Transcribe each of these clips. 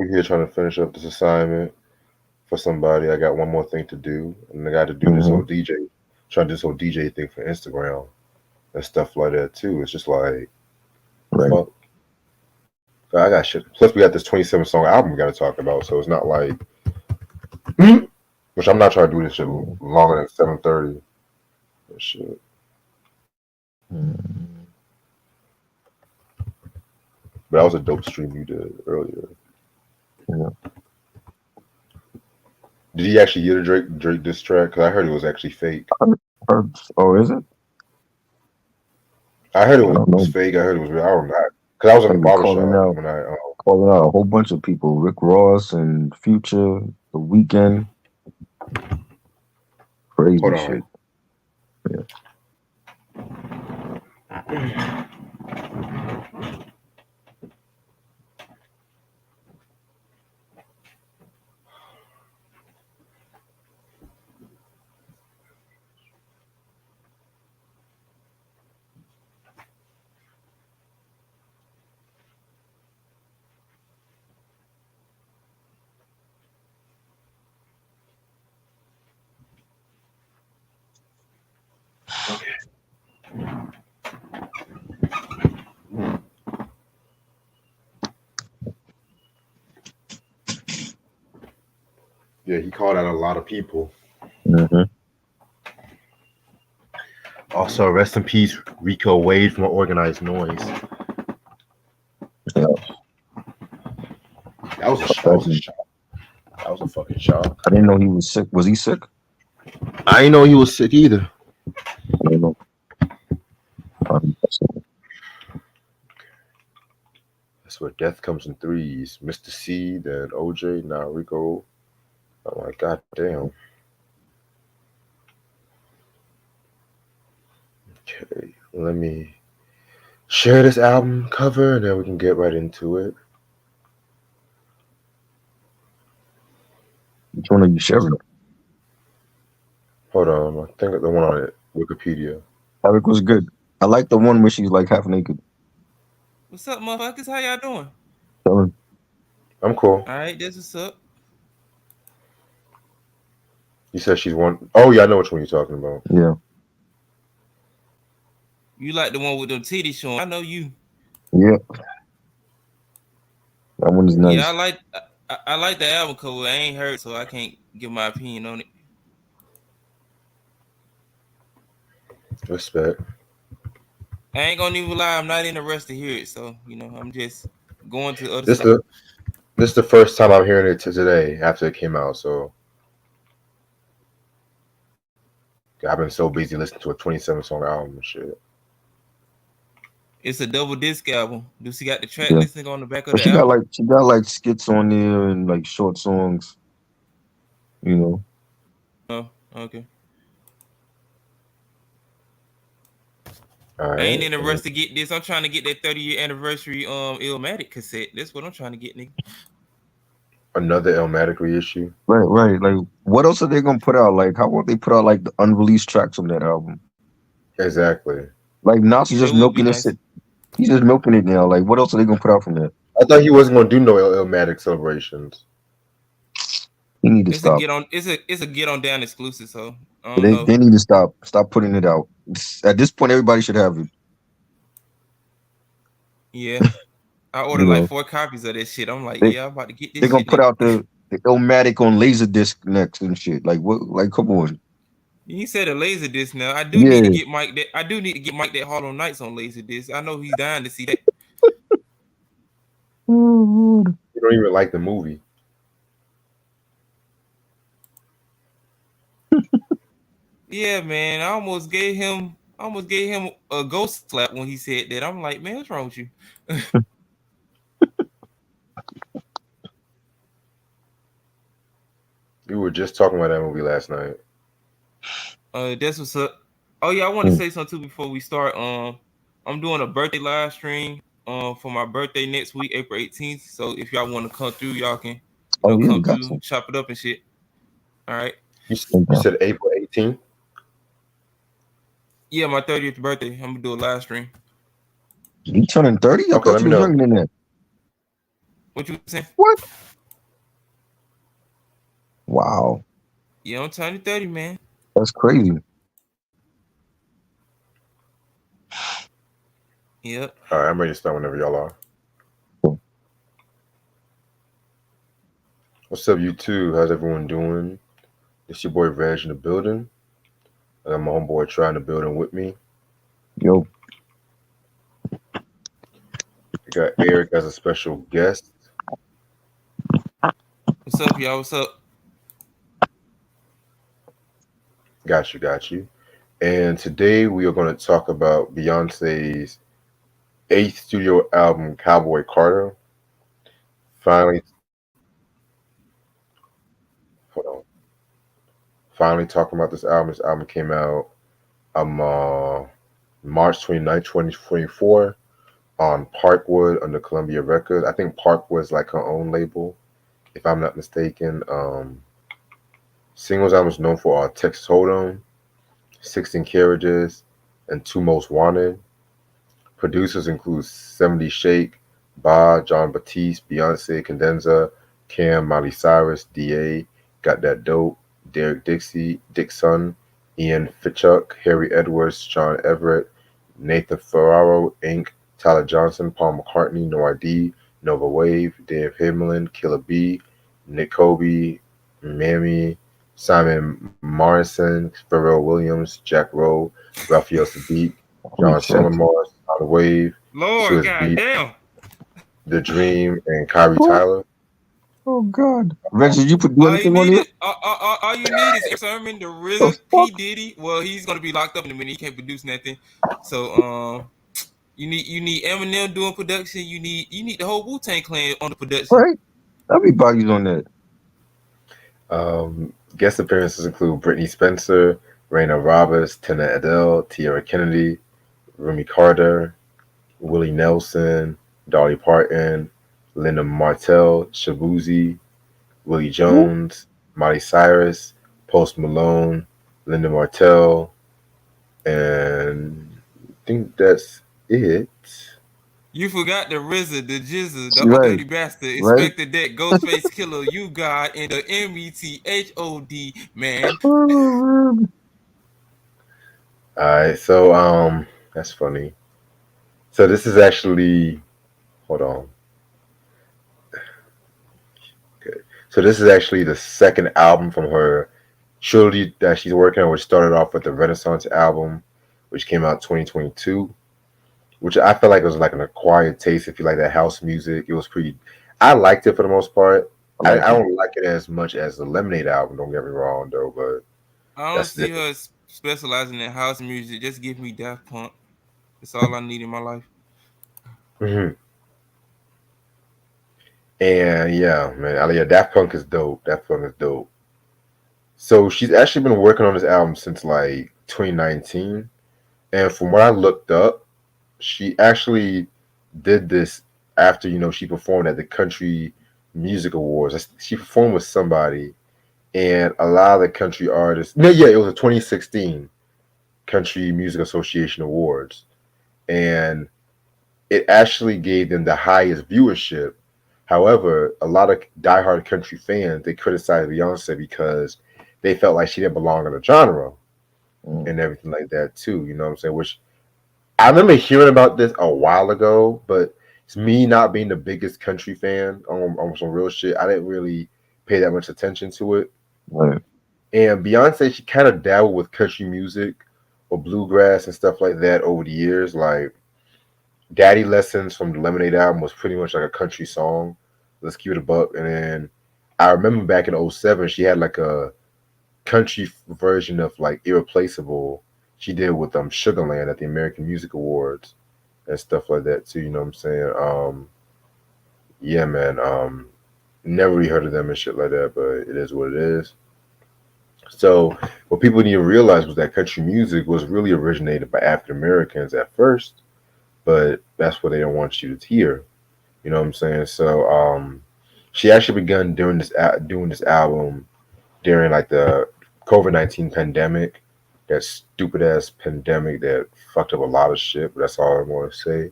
over here trying to finish up this assignment for somebody. I got one more thing to do, and I got to do this whole DJ, trying to do this whole DJ thing for Instagram and stuff like that too. It's just like, fuck. I got shit. Plus, we got this 27 song album we got to talk about, so it's not like, which I'm not trying to do this shit longer than 7:30. Shit. But that was a dope stream you did earlier. Yeah. Did he actually hear the Drake diss track? Because I heard it was actually fake. Oh, is it? I heard it was fake. I heard it was real. I don't know. Because I was in the barbershop when I calling out a whole bunch of people: Rick Ross and Future, The Weeknd. Crazy shit. Yeah. Yeah, he called out a lot of people. Also, rest in peace, Rico Wade from Organized Noise. Yeah. That was a shock. That was a fucking shock. I didn't know he was sick. Was he sick? I didn't know he was sick either. I don't know. That's where death comes in threes. Mr. C, then OJ, now Rico. I'm like, God damn. Okay, let me share this album cover and then we can get right into it. Which one are you sharing? Hold on, I think the one on Wikipedia. Eric was good. I like the one where she's like half naked. What's up, motherfuckers? How y'all doing? Chilling. I'm cool. All right, this is up. You said she's one. Oh yeah, I know which one you're talking about. Yeah. You like the one with them titties showing? I know you. Yeah. That one is nice. Yeah, I like the album cover. I ain't heard, so I can't give my opinion on it. Respect. I ain't gonna even lie. I'm not in a rush to hear it, so I'm just going to other stuff. This is the first time I'm hearing it today after it came out. So I've been so busy listening to a 27 song album and shit. It's a double disc album. Do she got the track listing on the back of the album? She got like skits on there and like short songs. Oh, okay. Right. I ain't in a rush to get this. I'm trying to get that 30-year anniversary Illmatic cassette. That's what I'm trying to get, nigga. Another Illmatic reissue. Right. Like, what else are they gonna put out? Like, how won't they put out like the unreleased tracks on that album? Exactly. Like, Nas is just milking this shit. He's just milking it now. Like, what else are they gonna put out from that? I thought he wasn't gonna do no Illmatic celebrations. He need to stop. It's a get on down exclusive. So they need to stop putting it out. At this point, everybody should have it. Yeah, I ordered like 4 copies of this shit. I'm like, I'm about to get this. They're gonna put out the Illmatic on Laserdisc next and shit. Like what? Like come on. You said a Laserdisc now. I do need to get Mike that. I do need to get Mike that Harlem Nights on Laserdisc. I know he's dying to see that. You don't even like the movie. Yeah, man. I almost gave him a ghost slap when he said that. I'm like, man, what's wrong with you? You were just talking about that movie last night. That's what's up. Oh yeah, I want to say something too before we start. I'm doing a birthday live stream for my birthday next week, April 18th. So if y'all want to come through, y'all can come through, chop it up and shit. All right. You said April 18th? Yeah, my 30th birthday. I'm gonna do a live stream. You turning 30? I thought you were younger than that. What you saying? What? Wow, Yeah, I'm turning 30, man. that's crazy. Yep. All right, I'm ready to start whenever y'all are. What's up, you two? How's everyone doing? It's your boy Reg in the building. I got my homeboy trying the building with me. Yo, I got Eric as a special guest. What's up, y'all? What's up? Got you. And today we are going to talk about Beyonce's eighth studio album, Cowboy Carter. Finally, hold on. Finally talking about this album. This album came out March 29th, 2024 on Parkwood under Columbia Records. I think Parkwood's like her own label, if I'm not mistaken. Singles album is known for Texas Hold'em, 16 Carriages, and Two Most Wanted. Producers include 70 Shake, Ba, John Batiste, Beyonce, Cadenza, Cam, Miley Cyrus, DA, Got That Dope, Derek Dixon, Ian Fichuk, Harry Edwards, John Everett, Nathan Ferraro, Inc., Tyler Johnson, Paul McCartney, No ID, Nova Wave, Dave Himmelin, Killer B, Nick Kobe, Mammy, Simon Morrison, Pharrell Williams, Jack Rowe, Raphael Sadiq, holy John shit. Solomon, On the Wave, Lord, Swiss Beat, goddamn. The Dream, and Kyrie Oh, Tyler. oh God. Reg, did you do All you anything on need here? is all you need is Eric Sermon, the The RZA, P fuck? Diddy. Well, he's gonna be locked up in a minute. He can't produce nothing. So you need Eminem doing production. You need the whole Wu-Tang Clan on the production. Right? Everybody's on that. Guest appearances include Brittany Spencer, Raina Roberts, Tina Adele, Tierra Kennedy, Remy Carter, Willie Nelson, Dolly Parton, Linda Martell, Shabuzi, Willie Who? Jones, Miley Cyrus, Post Malone, Linda Martell, and I think that's it. You forgot the RZA, the Jizza, the Right, Dirty Bastard, right. Inspector Deck, Ghostface Killer, You God, and the METHOD, man. Oh, man. All right, so that's funny. So this is actually, hold on. Okay. So this is actually the second album from her trilogy that she's working on, which started off with the Renaissance album, which came out 2022, which I feel like was like an acquired taste. If you like that house music, it was pretty. I liked it for the most part. I I, like I it. don't like it as much as the Lemonade album. Don't get me wrong, though, but I don't that's see different. her specializing in house music. Just give me Daft Punk. That's all I need in my life. Hmm. And yeah, man, yeah, Daft Punk is dope. Daft Punk is dope. So she's actually been working on this album since like 2019, and from what I looked up, she actually did this after she performed at the Country Music Awards. She performed with somebody, and a lot of the country artists. No, yeah, it was a 2016 Country Music Association Awards, and it actually gave them the highest viewership. However, a lot of diehard country fans they criticized Beyonce because they felt like she didn't belong in the genre Mm, and everything like that too. You know what I'm saying? Which I remember hearing about this a while ago, but it's me not being the biggest country fan on some real shit. I didn't really pay that much attention to it. right. And Beyonce, she kind of dabbled with country music or bluegrass and stuff like that over the years. Like Daddy Lessons from the Lemonade album was pretty much like a country song. Let's keep it a buck. And then I remember back in '07, she had like a country version of like Irreplaceable she did with Sugarland at the American Music Awards and stuff like that too. You know what I'm saying? Yeah, man. Never really heard of them and shit like that, but it is what it is. So what people need to realize was that country music was really originated by African Americans at first, but that's what they don't want you to hear. You know what I'm saying? So she actually begun doing this album during like the COVID-19 pandemic, that stupid ass pandemic that fucked up a lot of shit. But that's all I want to say.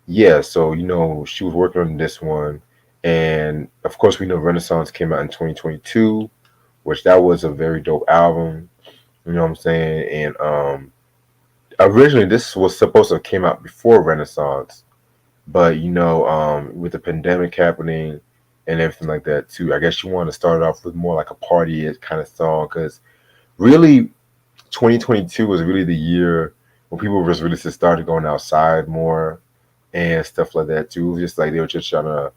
Yeah, so she was working on this one, And of course, we know Renaissance came out in 2022, which that was a very dope album. You know what I'm saying? And originally this was supposed to have came out before Renaissance, but with the pandemic happening and everything like that too, I guess you want to start off with more like a party kind of song, because really 2022 was really the year when people was really just started going outside more and stuff like that too. It was just like they were just trying to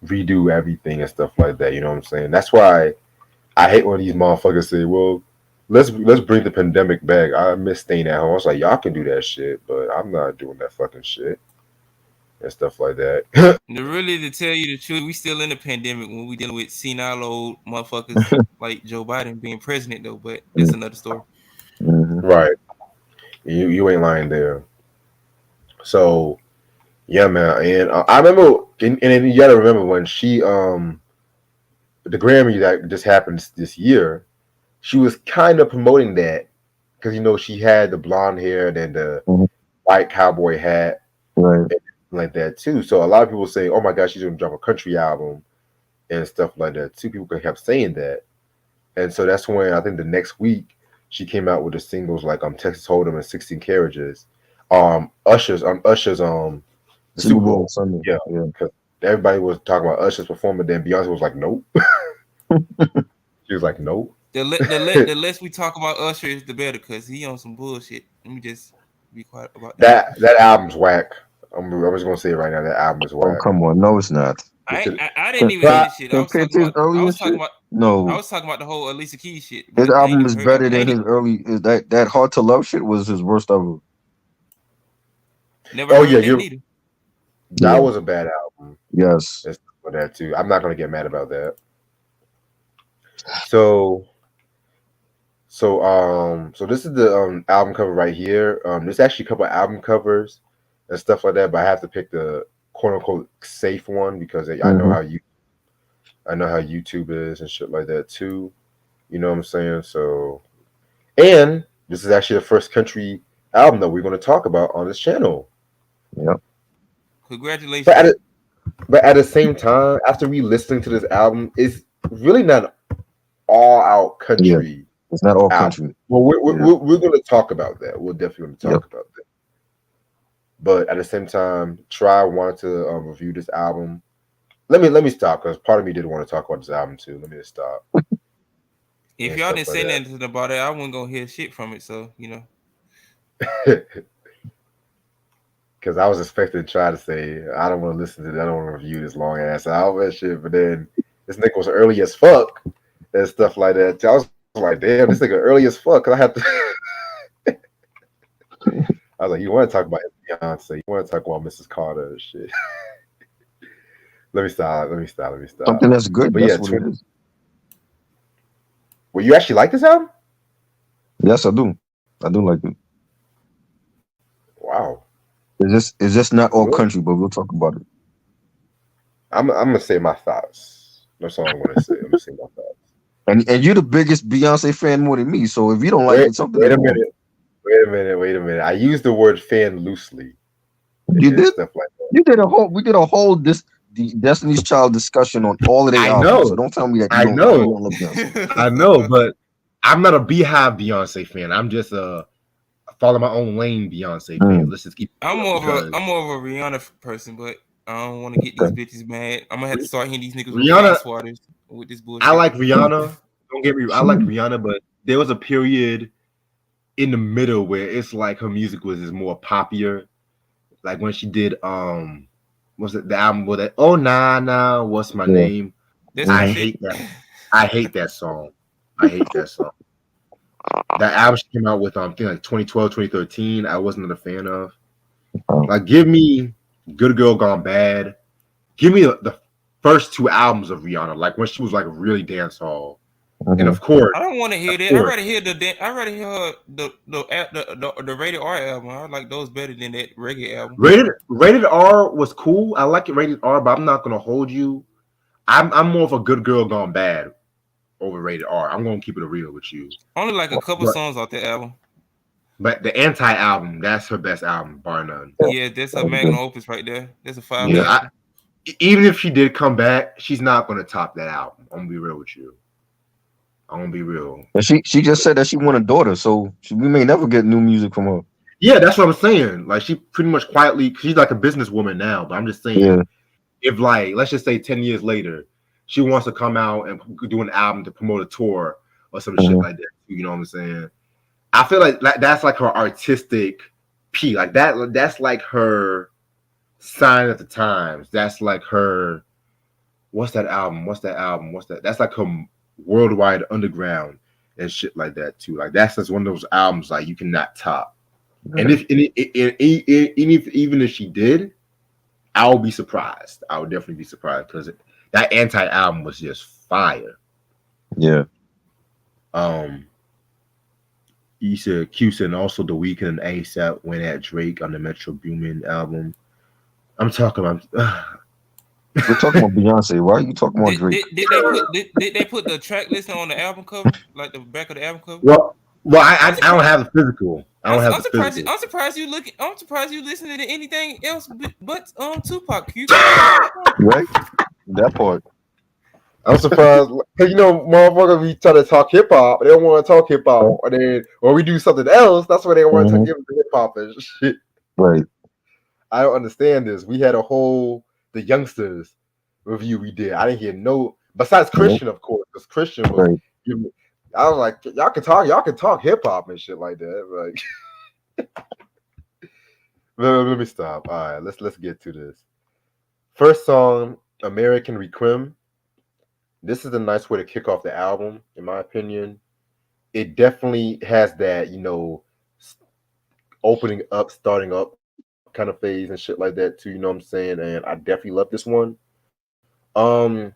redo everything and stuff like that. You know what I'm saying? That's why I hate when these motherfuckers say, "Well, let's bring the pandemic back." I miss staying at home. I was like, y'all can do that shit, but I'm not doing that fucking shit and stuff like that. To tell you the truth, we still in the pandemic when we dealing with senile old motherfuckers like Joe Biden being president though, but that's another story. Right. You ain't lying there. So yeah, man. And I remember, and you gotta remember when she the Grammy that just happened this year, she was kind of promoting that because she had the blonde hair and the white cowboy hat, Right. and like that too. So a lot of people say, "Oh my gosh, she's gonna drop a country album," and stuff like that too. People kept saying that, and so that's when I think the next week she came out with the singles like Texas Hold'em and 16 Carriages, Usher's the Super Bowl Sunday. yeah. Because everybody was talking about Usher's performance, then Beyonce was like, "Nope." She was like, "Nope." The less we talk about Usher, the better, because he on some bullshit. Let me just be quiet about that. That album's whack. I'm just gonna say it right now. That album is Oh, whack. come on. No, it's not. I didn't even hear this shit. I was Compared to talking his about. I earlier was talking shit? about. No. I was talking about the whole Alicia Keys shit. His but I ain't album even is heard- better I than ain't his early. That Hard to Love shit was his worst ever. Never Oh, heard yeah, that you're- either. That Yeah. was a bad album. Yes. And stuff like that too. I'm not gonna get mad about that. So this is the album cover right here. There's actually a couple of album covers and stuff like that, but I have to pick the quote unquote safe one because I know how YouTube is and shit like that too. You know what I'm saying? So, and this is actually the first country album that we're going to talk about on this channel. Yep. Congratulations. But at the same time, after re-listening to this album, it's really not all out country. It's not all album. country. Well, we're going to talk about that. We're definitely going to talk about that. But at the same time, Try wanted to review this album. Let me stop because part of me did want to talk about this album too. Let me just stop. If y'all didn't say nothing about it, I wasn't gonna hear shit from it. So Because I was expecting to try to say I don't want to listen to that. I don't want to review this long ass album and shit. But then this nigga was early as fuck and stuff like that. I was like, damn, this nigga early as fuck. Cause I have to. I was like, you want to talk about Beyonce? You want to talk about Mrs. Carter and shit? Let me stop. Something that's good. But That's yeah, what it is. Well, you actually like this album? Yes, I do. I do like it. Wow. It's just not all country, but we'll talk about it. I'm gonna say my thoughts. That's all I'm gonna say. I'm gonna say my thoughts. And you're the biggest Beyonce fan more than me. So if you don't like it, something. Wait a minute. I used the word fan loosely. You did stuff like that. We did a whole the Destiny's Child discussion on all of their albums. Know. So don't tell me that I you know. don't love Beyonce. I know, but I'm not a Beehive Beyonce fan. I'm just a follow my own lane Beyonce fan. Let's just keep. I'm more of a Rihanna person, but I don't want to get these bitches mad. I'm gonna have to start hitting these niggas with fast waters with this bullshit. I like Rihanna. Don't get me. I like Rihanna, but there was a period in the middle where it's like her music was more poppier. Like when she did was it the album with that? Oh nah, what's my name? I hate that. I hate that song. That album she came out with I think like 2012, 2013. I wasn't a fan of. Like, give me Good Girl Gone Bad. Give me the first two albums of Rihanna, like when she was like really dance hall. And of course, I don't want to hear that. I'd rather hear the Rated R album. I like those better than that reggae album. Rated R was cool. I like it Rated R, but I'm not gonna hold you. I'm more of a Good Girl Gone Bad over Rated R. I'm gonna keep it real with you. Only like a couple songs off that album. But the Anti album, that's her best album, bar none. Yeah, that's her magnum opus right there. That's a 5. Yeah, even if she did come back, she's not gonna top that album. I'm gonna be real with you. I'm gonna be real. And she just said that she want a daughter, so we may never get new music from her. Yeah, that's what I'm saying. Like she pretty much quietly, she's like a businesswoman now. But I'm just saying, Yeah. if like let's just say 10 years later, she wants to come out and do an album to promote a tour or some shit Mhm. like that. You know what I'm saying? I feel like that's like her artistic P. Like that. That's like her sign at the times. That's like her. What's that album? What's that album? What's that? That's like her worldwide underground and shit like that too. Like that's just one of those albums like you cannot top. And Right. even if she did, I would be surprised. I would definitely be surprised because that anti album was just fire. Yeah. You said Q said and also The Weeknd and ASAP went at Drake on the Metro Boomin album. I'm talking about. We're talking about Beyonce. Why are you talking about Drake? Did they put the track listing on the album cover, like the back of the album cover? well, I don't have the physical. I don't have the physical. I'm surprised you looking. I'm surprised you listening to anything else but Tupac. Right? That part. I'm surprised because motherfuckers be trying to talk hip hop, they don't want to talk hip hop, or then when we do something else, that's why they don't want to give the hip hop and shit. Right. I don't understand this. We had a whole the youngsters review we did. I didn't hear no besides Christian, of course, because Christian was. Right. I was like, y'all can talk hip hop and shit like that. Like, let me stop. All right, let's get to this. First song, American Requiem. This is a nice way to kick off the album, in my opinion. It definitely has that, opening up, starting up kind of phase and shit like that too. You know what I'm saying? And I definitely love this one. The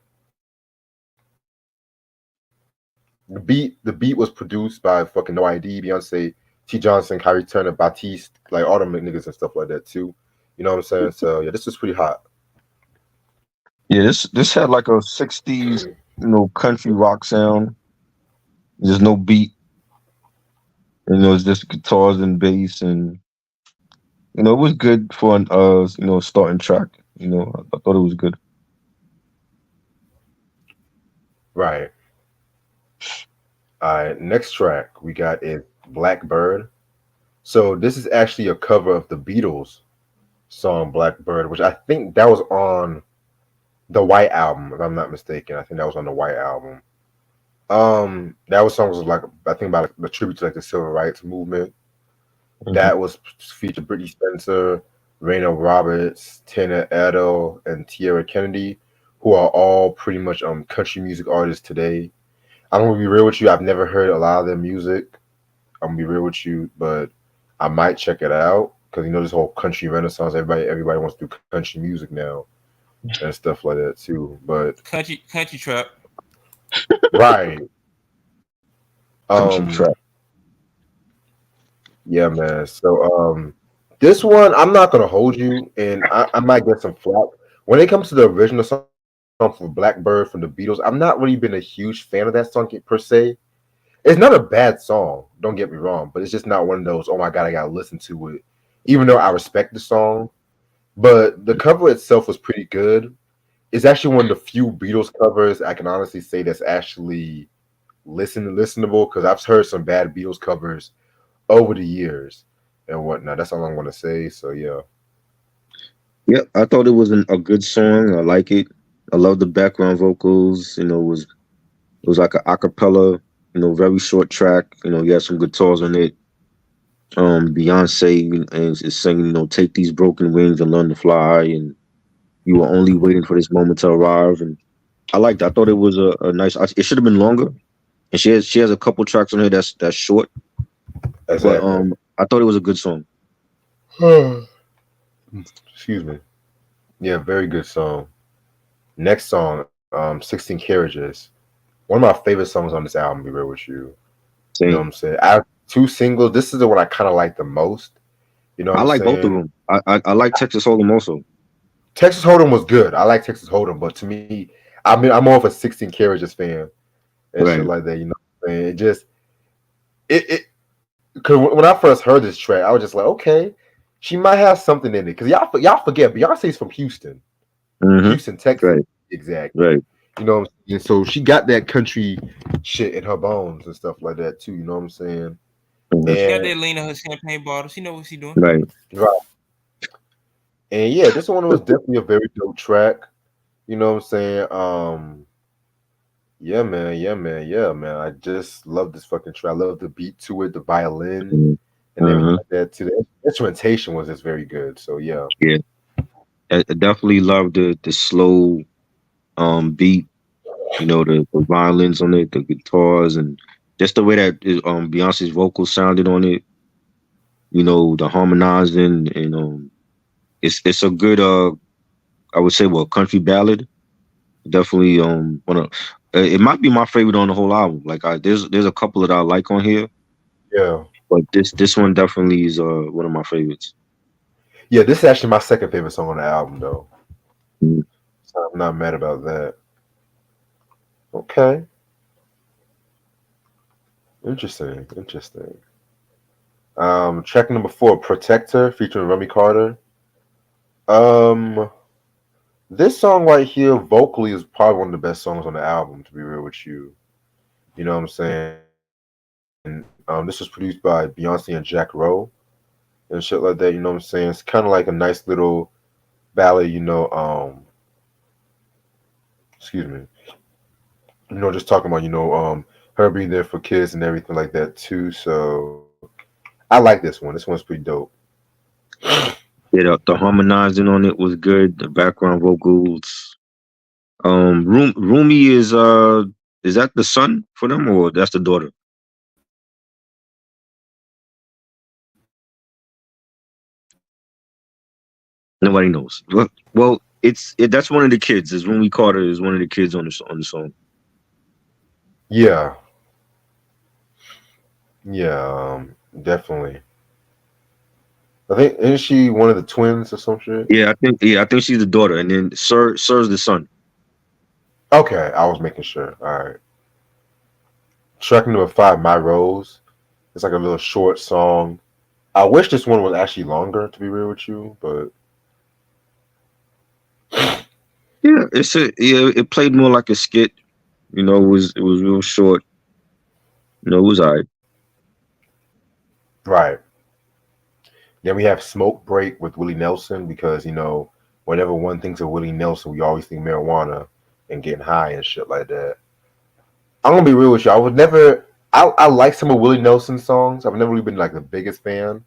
beat was produced by fucking No ID, Beyonce, T. Johnson, Kyrie Turner, Batiste, like all them niggas and stuff like that too. You know what I'm saying? So yeah, this was pretty hot. Yeah, this had like a 60s, country rock sound. There's no beat. It's just guitars and bass, and it was good for an starting track. I thought it was good. Right. All right, next track we got is Blackbird. So this is actually a cover of the Beatles song Blackbird, which I think that was on the White Album, if I'm not mistaken. I think that was on the White Album. That was songs like I think about the tribute to like the civil rights movement. Mhm. That was featured Brittany Spencer, Raina Roberts, Tina Adele, and Tierra Kennedy, who are all pretty much country music artists today. I'm gonna be real with you. I've never heard a lot of their music. I'm gonna be real with you, but I might check it out because this whole country renaissance. Everybody wants to do country music now and stuff like that too. But country trap. right. Country trap. Yeah, man. So this one I'm not gonna hold you, and I might get some flack when it comes to the original song for Blackbird from the Beatles. I'm not really been a huge fan of that song per se. It's not a bad song, don't get me wrong, but it's just not one of those, oh my god, I gotta listen to it. Even though I respect the song. But the cover itself was pretty good. It's actually one of the few Beatles covers I can honestly say that's actually listenable, because I've heard some bad Beatles covers over the years and whatnot. That's all I'm gonna say. So yeah. Yeah, I thought it was a good song. I like it. I love the background vocals. It was like an acapella. Very short track. You had some guitars on it. Beyonce is singing, take these broken wings and learn to fly. And you were only waiting for this moment to arrive. And I liked it. I thought it was a nice. It should have been longer. And she has a couple tracks on here that's short. Exactly. But I thought it was a good song. Excuse me. Yeah, very good song. Next song, 16 Carriages. One of my favorite songs on this album, to be real with you. Same. You know what I'm saying? I have two singles. This is the one I kind of like the most. You know what I I'm like saying? both of them. I like Texas Hold'em also. Texas Hold'em was good. I like Texas Hold'em, but to me, I'm more of a 16 Carriages fan and shit like that. You know what I'm saying? It just because when I first heard this track, I was just like, okay, she might have something in it. Because y'all forget Beyonce's from Houston. Mm-hmm. Houston, Texas, Right. exactly. Right. You know what I'm saying? So she got that country shit in her bones and stuff like that too. You know what I'm saying? Mm-hmm. She got And that lean in her champagne bottle. She know what she doing. Right. right. And yeah, this one was definitely a very dope track. You know what I'm saying? Yeah, man, yeah, man, yeah, man. I just love this fucking track. I love the beat to it, the violin, and everything Mm-hmm. like that too. The instrumentation was just very good. So yeah, Yeah. I definitely love the slow beat. You know, the violins on it, the guitars, and just the way that Beyonce's vocals sounded on it. You know, the harmonizing and it's a good I would say country ballad. Definitely one of it might be my favorite on the whole album. Like there's a couple that I like on here, yeah, but this one definitely is one of my favorites. yeah. This is actually my second favorite song on the album, though. Mm. So I'm not mad about that. Okay, interesting, interesting. Track number 4, "Protector" featuring Remy Carter. Um, this song right here, vocally, is probably one of the best songs on the album. To be real with you, you know what I'm saying. This was produced by Beyonce and Jack Rowe and shit like that. You know what I'm saying? It's kind of like a nice little ballad. Excuse me. Just talking about her being there for kids and everything like that too. So I like this one. This one's pretty dope. Yeah, the harmonizing on it was good. The background vocals. Rumi is that the son for them or that's the daughter? Nobody knows. Well, that's one of the kids. Is Rumi Carter is one of the kids on the song. Yeah, yeah, definitely. I think isn't she one of the twins or some shit? Yeah, I think she's the daughter, and then Sir's the son. Okay, I was making sure. All right. Track number 5, "My Rose." It's like a little short song. I wish this one was actually longer, to be real with you, but It played more like a skit. You know, it was real short. You know, it was alright. right. Then we have "Smoke Break" with Willie Nelson because whenever one thinks of Willie Nelson, we always think marijuana and getting high and shit like that. I'm gonna be real with you. I would never. I like some of Willie Nelson's songs. I've never really been like the biggest fan.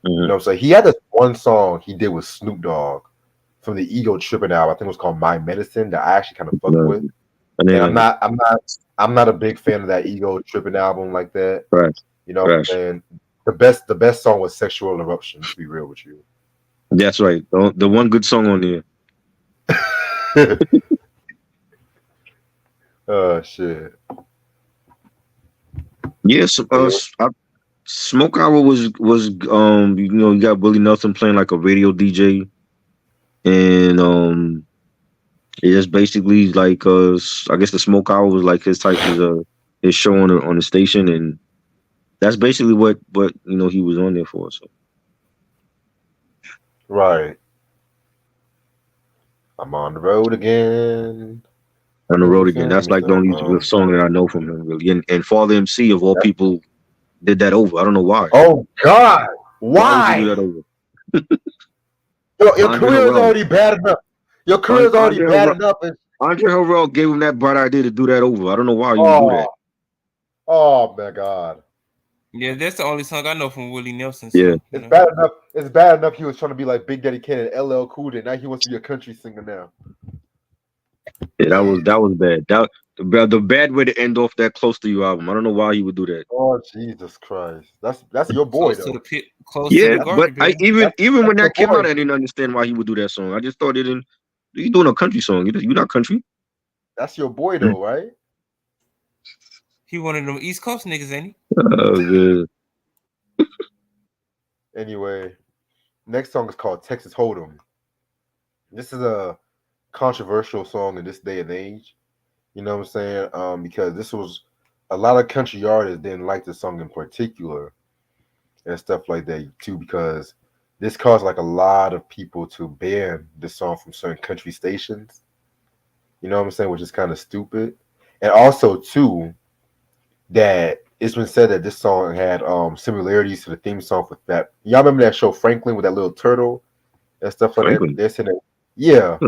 You know Mm-hmm. what I'm saying? He had this one song he did with Snoop Dogg from the Ego Tripping album. I think it was called "My Medicine" that I actually kind of fucked No, with. I And didn't I'm like it. not. I'm not. I'm not a big fan of that Ego Tripping album like that. Trash, You know what I'm trash. saying? The best song was "Sexual Eruption." To be real with you. That's right. The one good song on there. Oh shit. Yes, But yeah, Smoke Hour was you got Willie Nelson playing like a radio DJ, and it's basically like I guess the Smoke Hour was like his show on the station, and that's basically what he was on there for. So right. I'm on the road again. on the Let me road again, finish. Let that's me like the stop. only song that I know from him really. And Father MC of all people did that over. I don't know why. Oh God. Why would you do Why? that over? Your Andre career is Harrell. already bad enough. Your career is already Andre bad Harrell. enough. And Andre Harrell gave him that bright idea to do that over. I don't know why you would do oh, that. oh my God. Yeah, that's the only song I know from Willie Nelson. Yeah, So It's bad enough. It's bad enough he was trying to be like Big Daddy Kane and LL Cool J. Now he wants to be a country singer now. yeah, that was bad. The bad way to end off that "Close to You" album. I don't know why he would do that. Oh Jesus Christ. That's your boy close to the though. pit, close to the Yeah, but garbage I pail. even That's when your that came boy. out, I didn't understand why he would do that song. I just thought it didn't. You doing a country song? You're not country. That's your boy Mm. though, right? He one of them East Coast niggas, ain't he? Man. Anyway, next song is called Texas Hold'em. This is a controversial song in this day and age. You know what I'm saying? Because this was a lot of country artists didn't like the song in particular and stuff like that too, because this caused like a lot of people to ban this song from certain country stations. You know what I'm saying? Which is kind of stupid. And also too, that it's been said that this song had similarities to the theme song for that. Y'all remember that show Franklin with that little turtle and stuff like that? Franklin. They're saying that, yeah.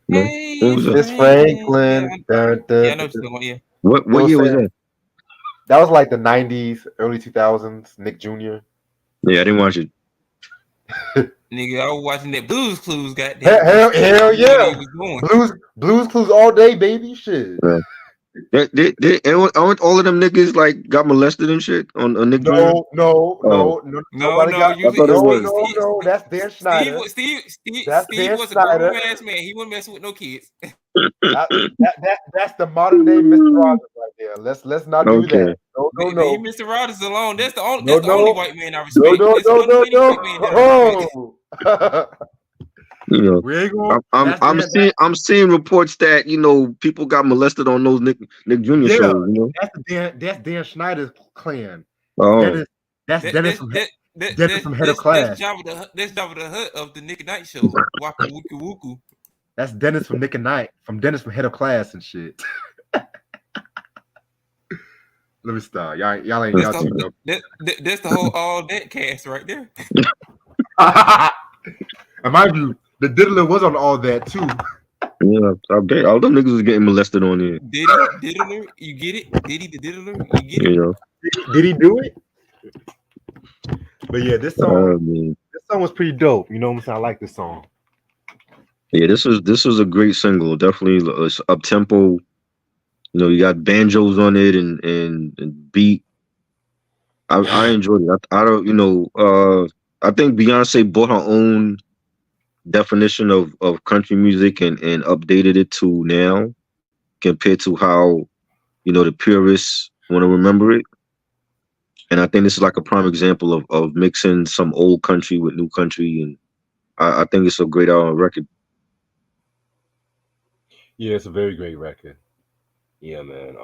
No. Hey, What was that? It's Franklin. Franklin. Yeah, I know what you're talking about. Yeah. What It was year was saying that? that was like the 90s, early 2000s, Nick Jr. Yeah, I didn't watch it. Nigga, I was watching that Blues Clues, goddamn. Hell You know what yeah. he was doing. Blues Clues all day, baby. Shit. Yeah. Aren't all of them niggas like got molested and shit on Nick Jr.? No, Oh, nobody No, got you I thought it was. no. That's Dan Schneider. That's Steve Dan was a Schneider. grown ass man. He wasn't messing with no kids. That's the modern day Mr. Rogers right there. Let's not do Okay. that. No. Leave Mr. Rogers alone. That's the No, only white man I respect. That's the only white man that I respect. no. You know, We ain't going. I'm seeing reports that people got molested on those Nick Jr. Yeah, shows. You that's Dan Schneider's clan. know. That's That, Dennis from Head of Class. that's Jabba the Hutt of the Nick at Night show. Waka Wookie Wooku. That's Dennis from Nick and Night, from Dennis from Head of Class and shit. Let me stop. Y'all ain't That's too the, that's the whole all that cast right there. And mind you, the diddler was on all that too. Yeah, I bet all them niggas was getting molested on here. Did he diddler? You get it? Did he the diddler? You get it? You know. Did he do it? But yeah, this song Man. was pretty dope. You know what I'm saying? I like this song. Yeah, this was a great single. Definitely, it's up tempo. You got banjos on it and beat. I enjoyed it. I don't. I think Beyonce brought her own definition of country music and updated it to now compared to how the purists want to remember it. And I think this is like a prime example of mixing some old country with new country, and I think it's a great record. Yeah, it's a very great record. Yeah, man.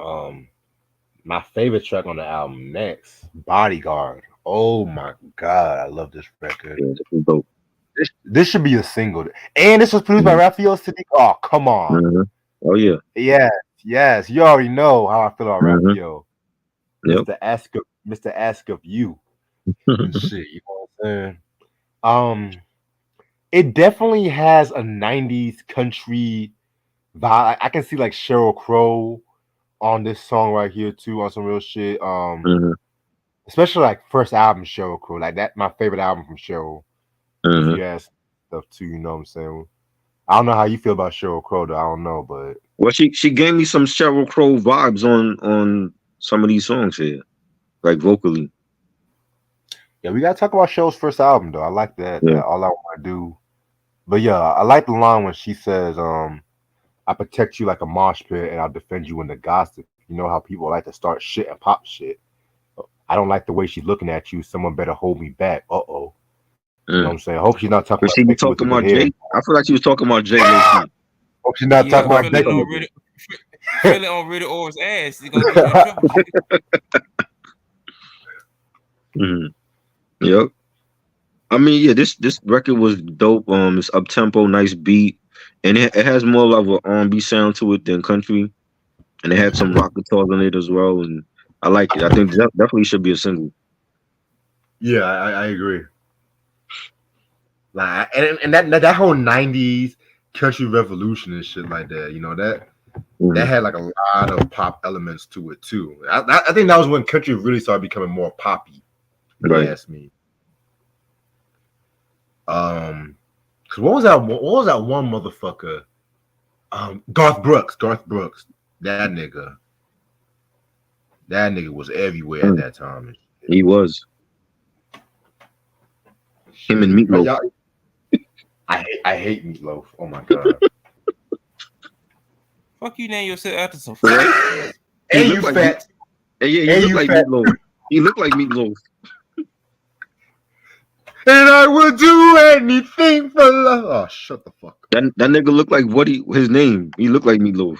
My favorite track on the album next, Bodyguard. Oh my god, I love this record. Yeah, this is dope. This should be a single. And this was produced by Raphael Sadiq. Oh, come on. Mhm. Oh yeah. Yes. You already know how I feel about Raphael. Yep. Mr. Ask of You and shit. You know what I'm saying? It definitely has a 90s country vibe. I can see like Sheryl Crow on this song right here too, on some real shit. Especially like first album Sheryl Crow. Like that, my favorite album from Sheryl. If you ask stuff too, you know what I'm saying? I don't know how you feel about Sheryl Crow though. I don't know, but well, she gave me some Sheryl Crow vibes on some of these songs here, like vocally. yeah, we gotta talk about Cheryl's first album though. I like that. Yeah. That All I Want to Do. But yeah, I like the line when she says, I protect you like a mosh pit and I'll defend you in the gossip. You know how people like to start shit and pop shit. I don't like the way she's looking at you. Someone better hold me back. Uh-oh. You know what I'm saying? I hope she's not talking Was she talking about Jay? I feel like she was talking about Jay. Hope she's not talking about Jay. Feeling on Riddick Orr's ass. He gonna get in trouble. Yep. I mean, yeah, this record was dope. It's up tempo, nice beat, and it has more of an R&B sound to it than country, and it had some rock guitars on it as well. And I like it. I think that definitely should be a single. Yeah, I agree. Like, and that whole '90s country revolution and shit like that, that had like a lot of pop elements to it too. I think that was when country really started becoming more poppy. If you ask me. Cause what was that one motherfucker? Garth Brooks. That nigga was everywhere at that time. He was. Him and Meatloaf. I hate Meatloaf. Oh my god. Fuck you, name yourself after some. Hey, you fat. Yeah, he looked like Meatloaf. He looked like Meatloaf. And I will do anything for love. Oh, shut the fuck up. That nigga looked like his name. He looked like Meatloaf.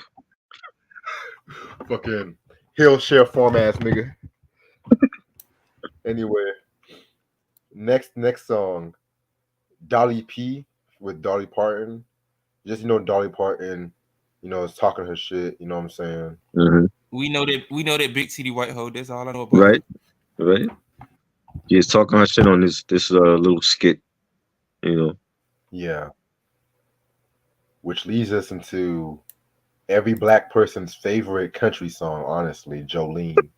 Fucking hill share form ass nigga. Anyway, next song Dolly P with Dolly Parton. Just Dolly Parton, is talking her shit. You know what I'm saying? Hmm. We know that big titty white hoe. That's all I know about her. Right, right. He's talking her shit on this little skit. You know, Yeah. Which leads us into every black person's favorite country song, honestly, Jolene, it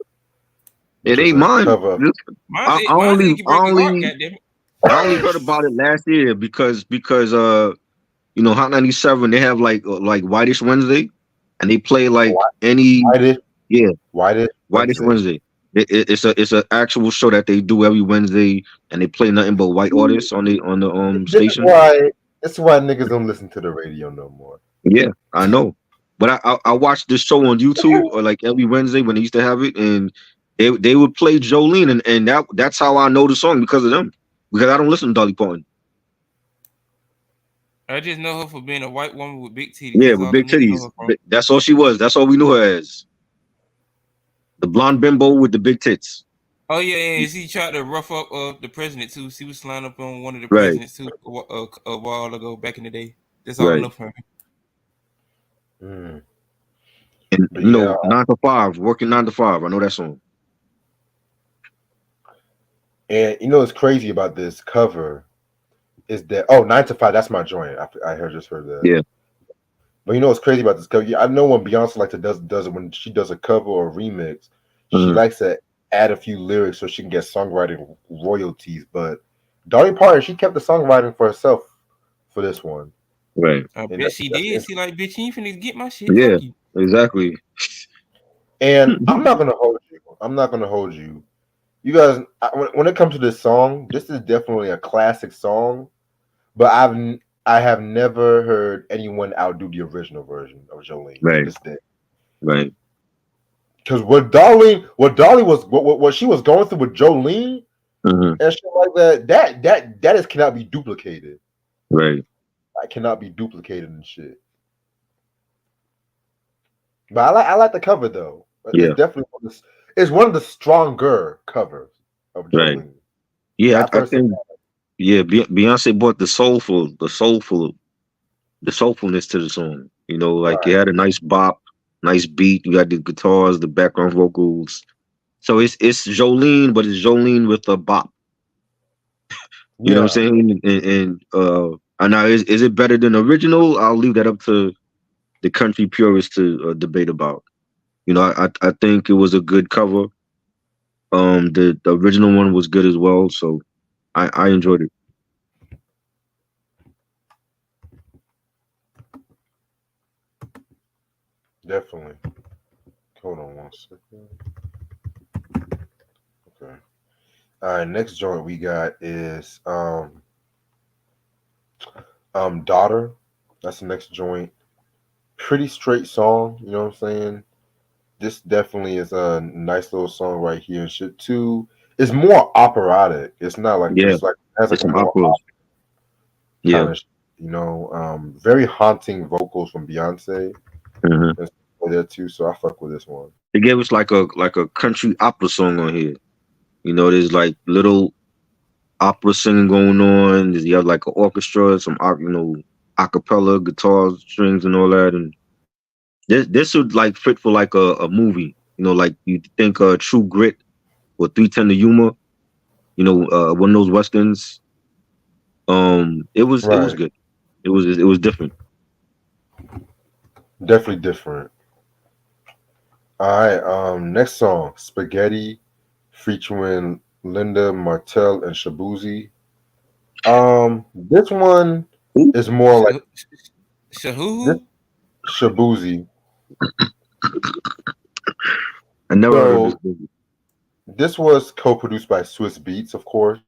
which is ain't a mine. cover of. Mine's mine's I Achy Breaky Heart. only Goddamn it. I only heard about it last year because Hot 97, they have like Whitish Wednesday, and they play like Why, any, why did yeah, why did Whitish Wednesday? Wednesday. It's a actual show that they do every Wednesday, and they play nothing but white See, artists on the this is station. why niggas don't listen to the radio no more. Yeah, I know. But I watched this show on YouTube or like every Wednesday when they used to have it, and they would play Jolene, and that's how I know the song because of them. Because I don't listen to Dolly Parton. I just know her for being a white woman with big titties. Yeah, That's with all the big niggas know titties. her from. That's all she was. That's all we knew her as. The blonde bimbo with the big tits. Oh yeah, and she tried to rough up the president too. She was flying up on one of the Right, presidents too a while ago back in the day. That's all I right. know from her. Mm. And But yeah, 9 to 5, working 9 to 5. I know that song. and what's crazy about this cover is that 9 to 5. That's my joint. Just heard that. Yeah. But what's crazy about this cover? Yeah, I know when Beyonce like to does it when she does a cover or a remix, she Hmm. likes to add a few lyrics so she can get songwriting royalties. But Dolly Parton, she kept the songwriting for herself for this one, Right. I and bet she did. She like, bitch, you ain't finna get my shit. Yeah. Fuck you. Exactly. and I'm not gonna hold you. I'm not gonna hold you. You guys, when it comes to this song, this is definitely a classic song. But I have never heard anyone outdo the original version of Jolene to Right. this day. Right. Because what Dolly was, what she was going through with Jolene Hmm. and shit like that is cannot be duplicated. Right. That cannot be duplicated and shit. But I like the cover though. It's Yeah. definitely it's one of the stronger covers of Right. Jolene. Yeah. I I personally, think. Yeah. Beyonce brought the soulfulness to the song. Like it right? had a nice bop, nice beat. You got the guitars, the background vocals. So it's Jolene, but it's Jolene with a bop. You know what Yeah, I'm saying? And now is it better than the original? I'll leave that up to the country purists to debate about. I think it was a good cover. The original one was good as well, so I enjoyed it. definitely. Hold on one second. Okay. All right. Next joint we got is Daughter. That's the next joint. Pretty straight song. You know what I'm saying? This definitely is a nice little song right here and shit too. It's more operatic. It's not like Yeah, it's like it has like it's a some more opera. kind Yeah. of very haunting vocals from Beyonce Hmm. and stuff like that too. So I fuck with this one. They gave us like a country opera song on here. There's like little opera singing going on. You have like an orchestra, some acapella, guitars, strings, and all that. And this would like fit for like a movie. Like you think True Grit or 310 to Yuma. One of those westerns. It was Right. good. It was different. Definitely different. All right. Next song, Spaghetti, featuring Linda Martell and Shabuzi. This one Ooh, is more like this Shahuhu. Shabuzi. I never heard of this So movie. this was co-produced by Swiss Beats, of course,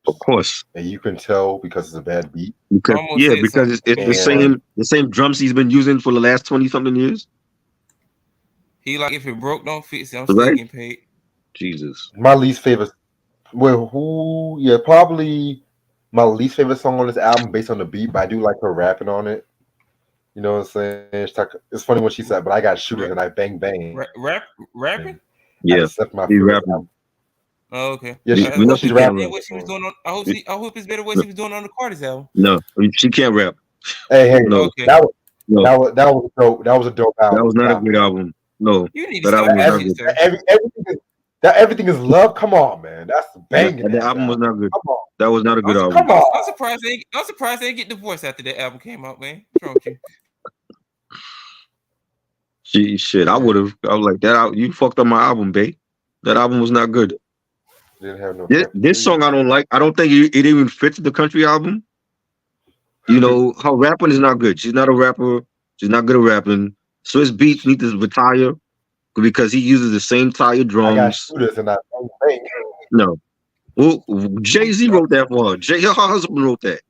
Of course, and you can tell because it's a bad beat. I because almost yeah, said because something. it's the And same drums he's been using for the last 20 something years, He like, if it broke, don't fix it. I'm still right? getting paid. Jesus, my least favorite, yeah, probably my least favorite song on this album based on the beat, but I do like her rapping on it. You know what I'm saying? It's funny when she said, "But I got shooters Rap, and I bang bang," rapping. and I just yeah, left my he feelings rapping. out. Oh, okay. Yeah, We, she, we know Hope she it's she's better can't than rap. what she was doing on. I hope it's better what No, she was doing on the Carter's album. no, she can't rap. hey, No, Okay. no, that was dope. That was a dope that was album. not a Stop good it. album. No, You need to that stop album was that not Every, shit, good. sir. everything is love. Come on, man. That's banging The ass album was album. not good. Come on, That was not a good come album. on. I'm surprised they didn't get divorced after that album came out, man. What's wrong with you? Shit, I Yeah, would have. I was like that. You fucked up my album, babe. That album was not good. didn't have no fucking This feet. song I don't like. I don't think it even fits the country album. You know, her rapping is not good. She's not a rapper. She's not good at rapping. Swiss Beats need to retire because he uses the same tired I got drums. shooters and I bang. No. Well, Jay-Z wrote that for her. Her husband wrote that.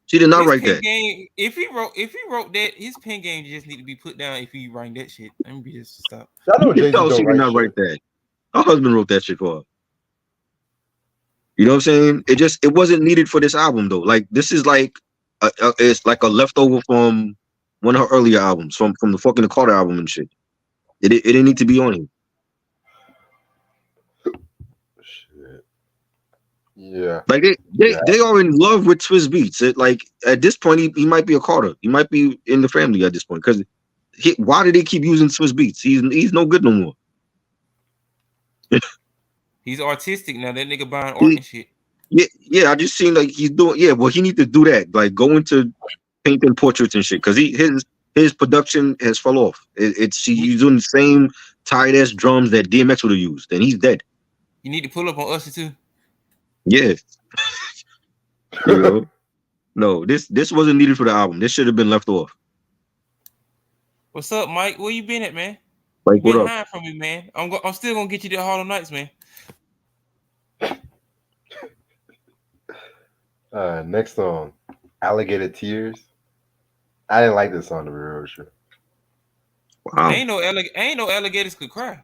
She did not His write pen that. game, if he wrote that, his pen game just need to be put down. If he writing that shit, let me just stop. I know You can Jay-Z tell she don't did write not write shit. that. Her husband wrote that shit for her. You know what I'm saying? It wasn't needed for this album though. Like this is like it's like a leftover from one of her earlier albums, from the fucking Carter album and shit. It didn't need to be on here. Shit. Yeah. Like they are in love with Swiss Beats. Like at this point, he might be a Carter. He might be in the family at this point. Because why do they keep using Swiss Beats? He's no good no more. He's artistic now. That nigga buying art He- and shit. Yeah. I just seen like he's doing. Yeah, well, he needs to do that. Like go into painting portraits and shit. Because his production has fell off. He's using the same tired ass drums that DMX would have used, and he's dead. You need to pull up on Usher too. Yeah, you know. No, this wasn't needed for the album. This should have been left off. What's up, Mike? Where you been at, man? Like You what been up? hiding from me, man. I'm still gonna get you to Harlem Nights, man. Next song, Alligator Tears. I didn't like this song to be real with you. Wow. Ain't no alligators could cry.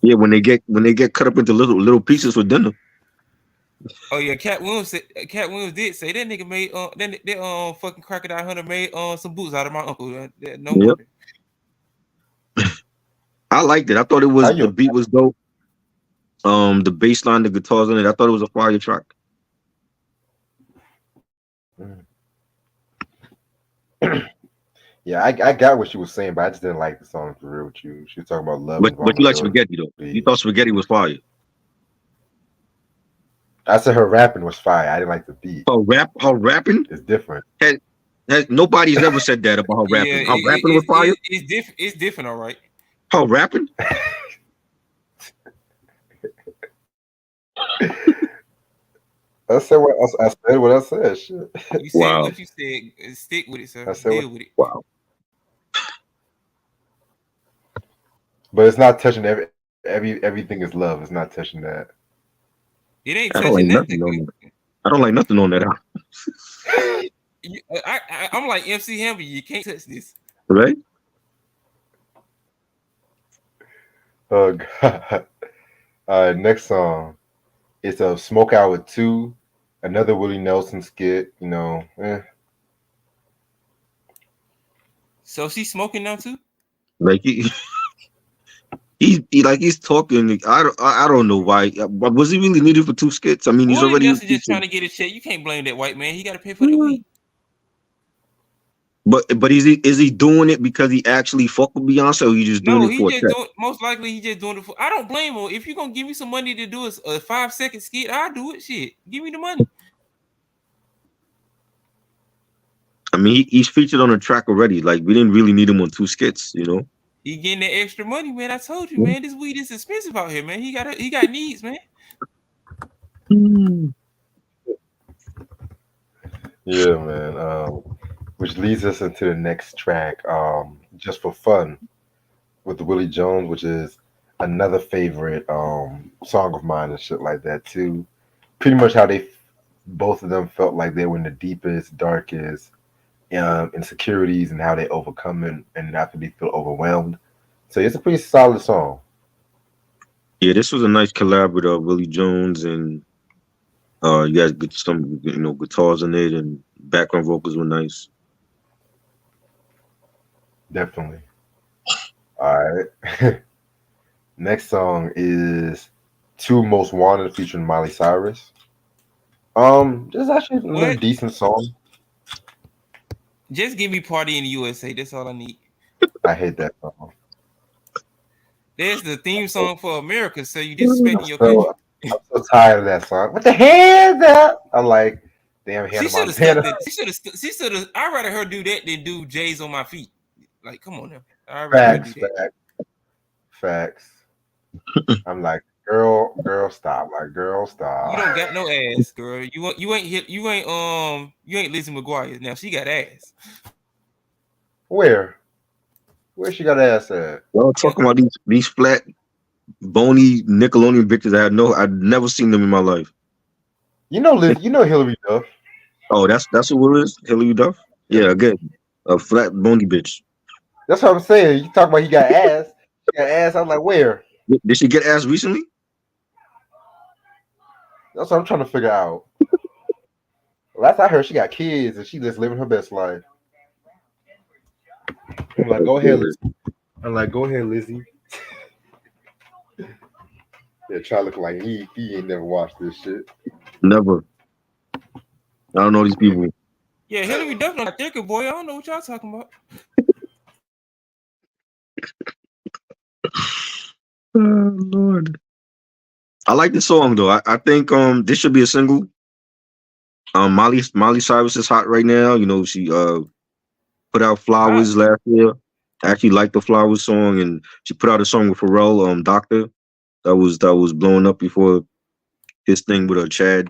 Yeah, when they get cut up into little pieces for dinner. Oh yeah, Cat Williams did say that nigga made that fucking Crocodile Hunter made some boots out of my uncle. No Yep. wonder. I liked it. I thought How the you? beat was dope. The bass line, the guitars in it. I thought it was a fire track. Yeah, I got what she was saying, but I just didn't like the song for real with you. She was talking about love and But you like vulnerability. Spaghetti though. You thought Spaghetti was fire. I said her rapping was fire. I didn't like the beat. Her rapping? It's different. Nobody's ever said that about her rapping. Yeah, Her rapping was fire. It's different, all right. Her rapping? I said what I said. Shit. You said Wow. what you said. Stick with it, sir. I said Deal with it. Wow. But it's not touching everything is love. It's not touching that. It ain't I don't like touching nothing nothing. on that. I don't like nothing on that album. I'm like MC Hammer. You can't touch this. Right? Oh God. Next song. It's a Smoke Hour 2, another Willie Nelson skit. You know, So she's smoking now too. Like he's talking. I don't know why. But was he really needed for 2 skits? I mean, he's Willie already. Nelson just trying to get a check. You can't blame that white man. He got to pay for the weed. But is he doing it because he actually fuck with Beyonce, or he just doing No, it he for a just check? doing. Most likely, he just doing it for. I don't blame him. If you're gonna give me some money to do a 5-second skit, I'll do it. Shit, give me the money. I mean, he's featured on a track already. Like we didn't really need him on 2 skits, you know. He getting that extra money, man. I told you, man. This weed is expensive out here, man. He got needs, man. yeah, man. Which leads us into the next track. Just for fun, with Willie Jones, which is another favorite song of mine and shit like that too. Pretty much how both of them felt like they were in the deepest, darkest insecurities and how they overcome it and after they feel overwhelmed. So it's a pretty solid song. Yeah, this was a nice collab with Willie Jones, and you guys get some guitars in it, and background vocals were nice. Definitely. All right. Next song is Two Most Wanted featuring Miley Cyrus. This is actually another What? decent song. Just give me Party in the USA. That's all I need. I hate that song. There's the theme song for America. So you I'm disrespecting your country. so I'm so tired of that song. With the hands up. I'm like, damn She Hannah should have stuck Montana. that. She should have. I'd rather her do that than do J's on my feet. Like, come on now. I'd rather her do Facts, that. facts. I'm like, girl, stop. Like, girl, You stop. don't got no ass, girl. You ain't Lizzie McGuire. Now she got ass. Where? Where she got ass at? Y'all Yeah. talking about these flat, bony Nickelodeon bitches. I'd never seen them in my life. You know, Liz. You know Hillary Duff. Oh, that's who it is. Hillary Duff. Yeah, again, a flat, bony bitch. That's what I'm saying. You talk about he got ass. She got ass. I'm like, where? Did she get ass recently? That's what I'm trying to figure out. Last I heard, she got kids and she just living her best life. I'm like, go ahead, Lizzie. I'm like, go ahead, Lizzie. Yeah, try looking like he ain't never watched this shit. Never. I don't know these people. Yeah, Hillary Duff not thicker, boy. I don't know what y'all talking about. Oh, Lord. I like the song though. I think this should be a single. Molly Cyrus is hot right now. You know, she put out Flowers last year. I actually like the Flowers song, and she put out a song with Pharrell, Doctor, that was blowing up before his thing with Chad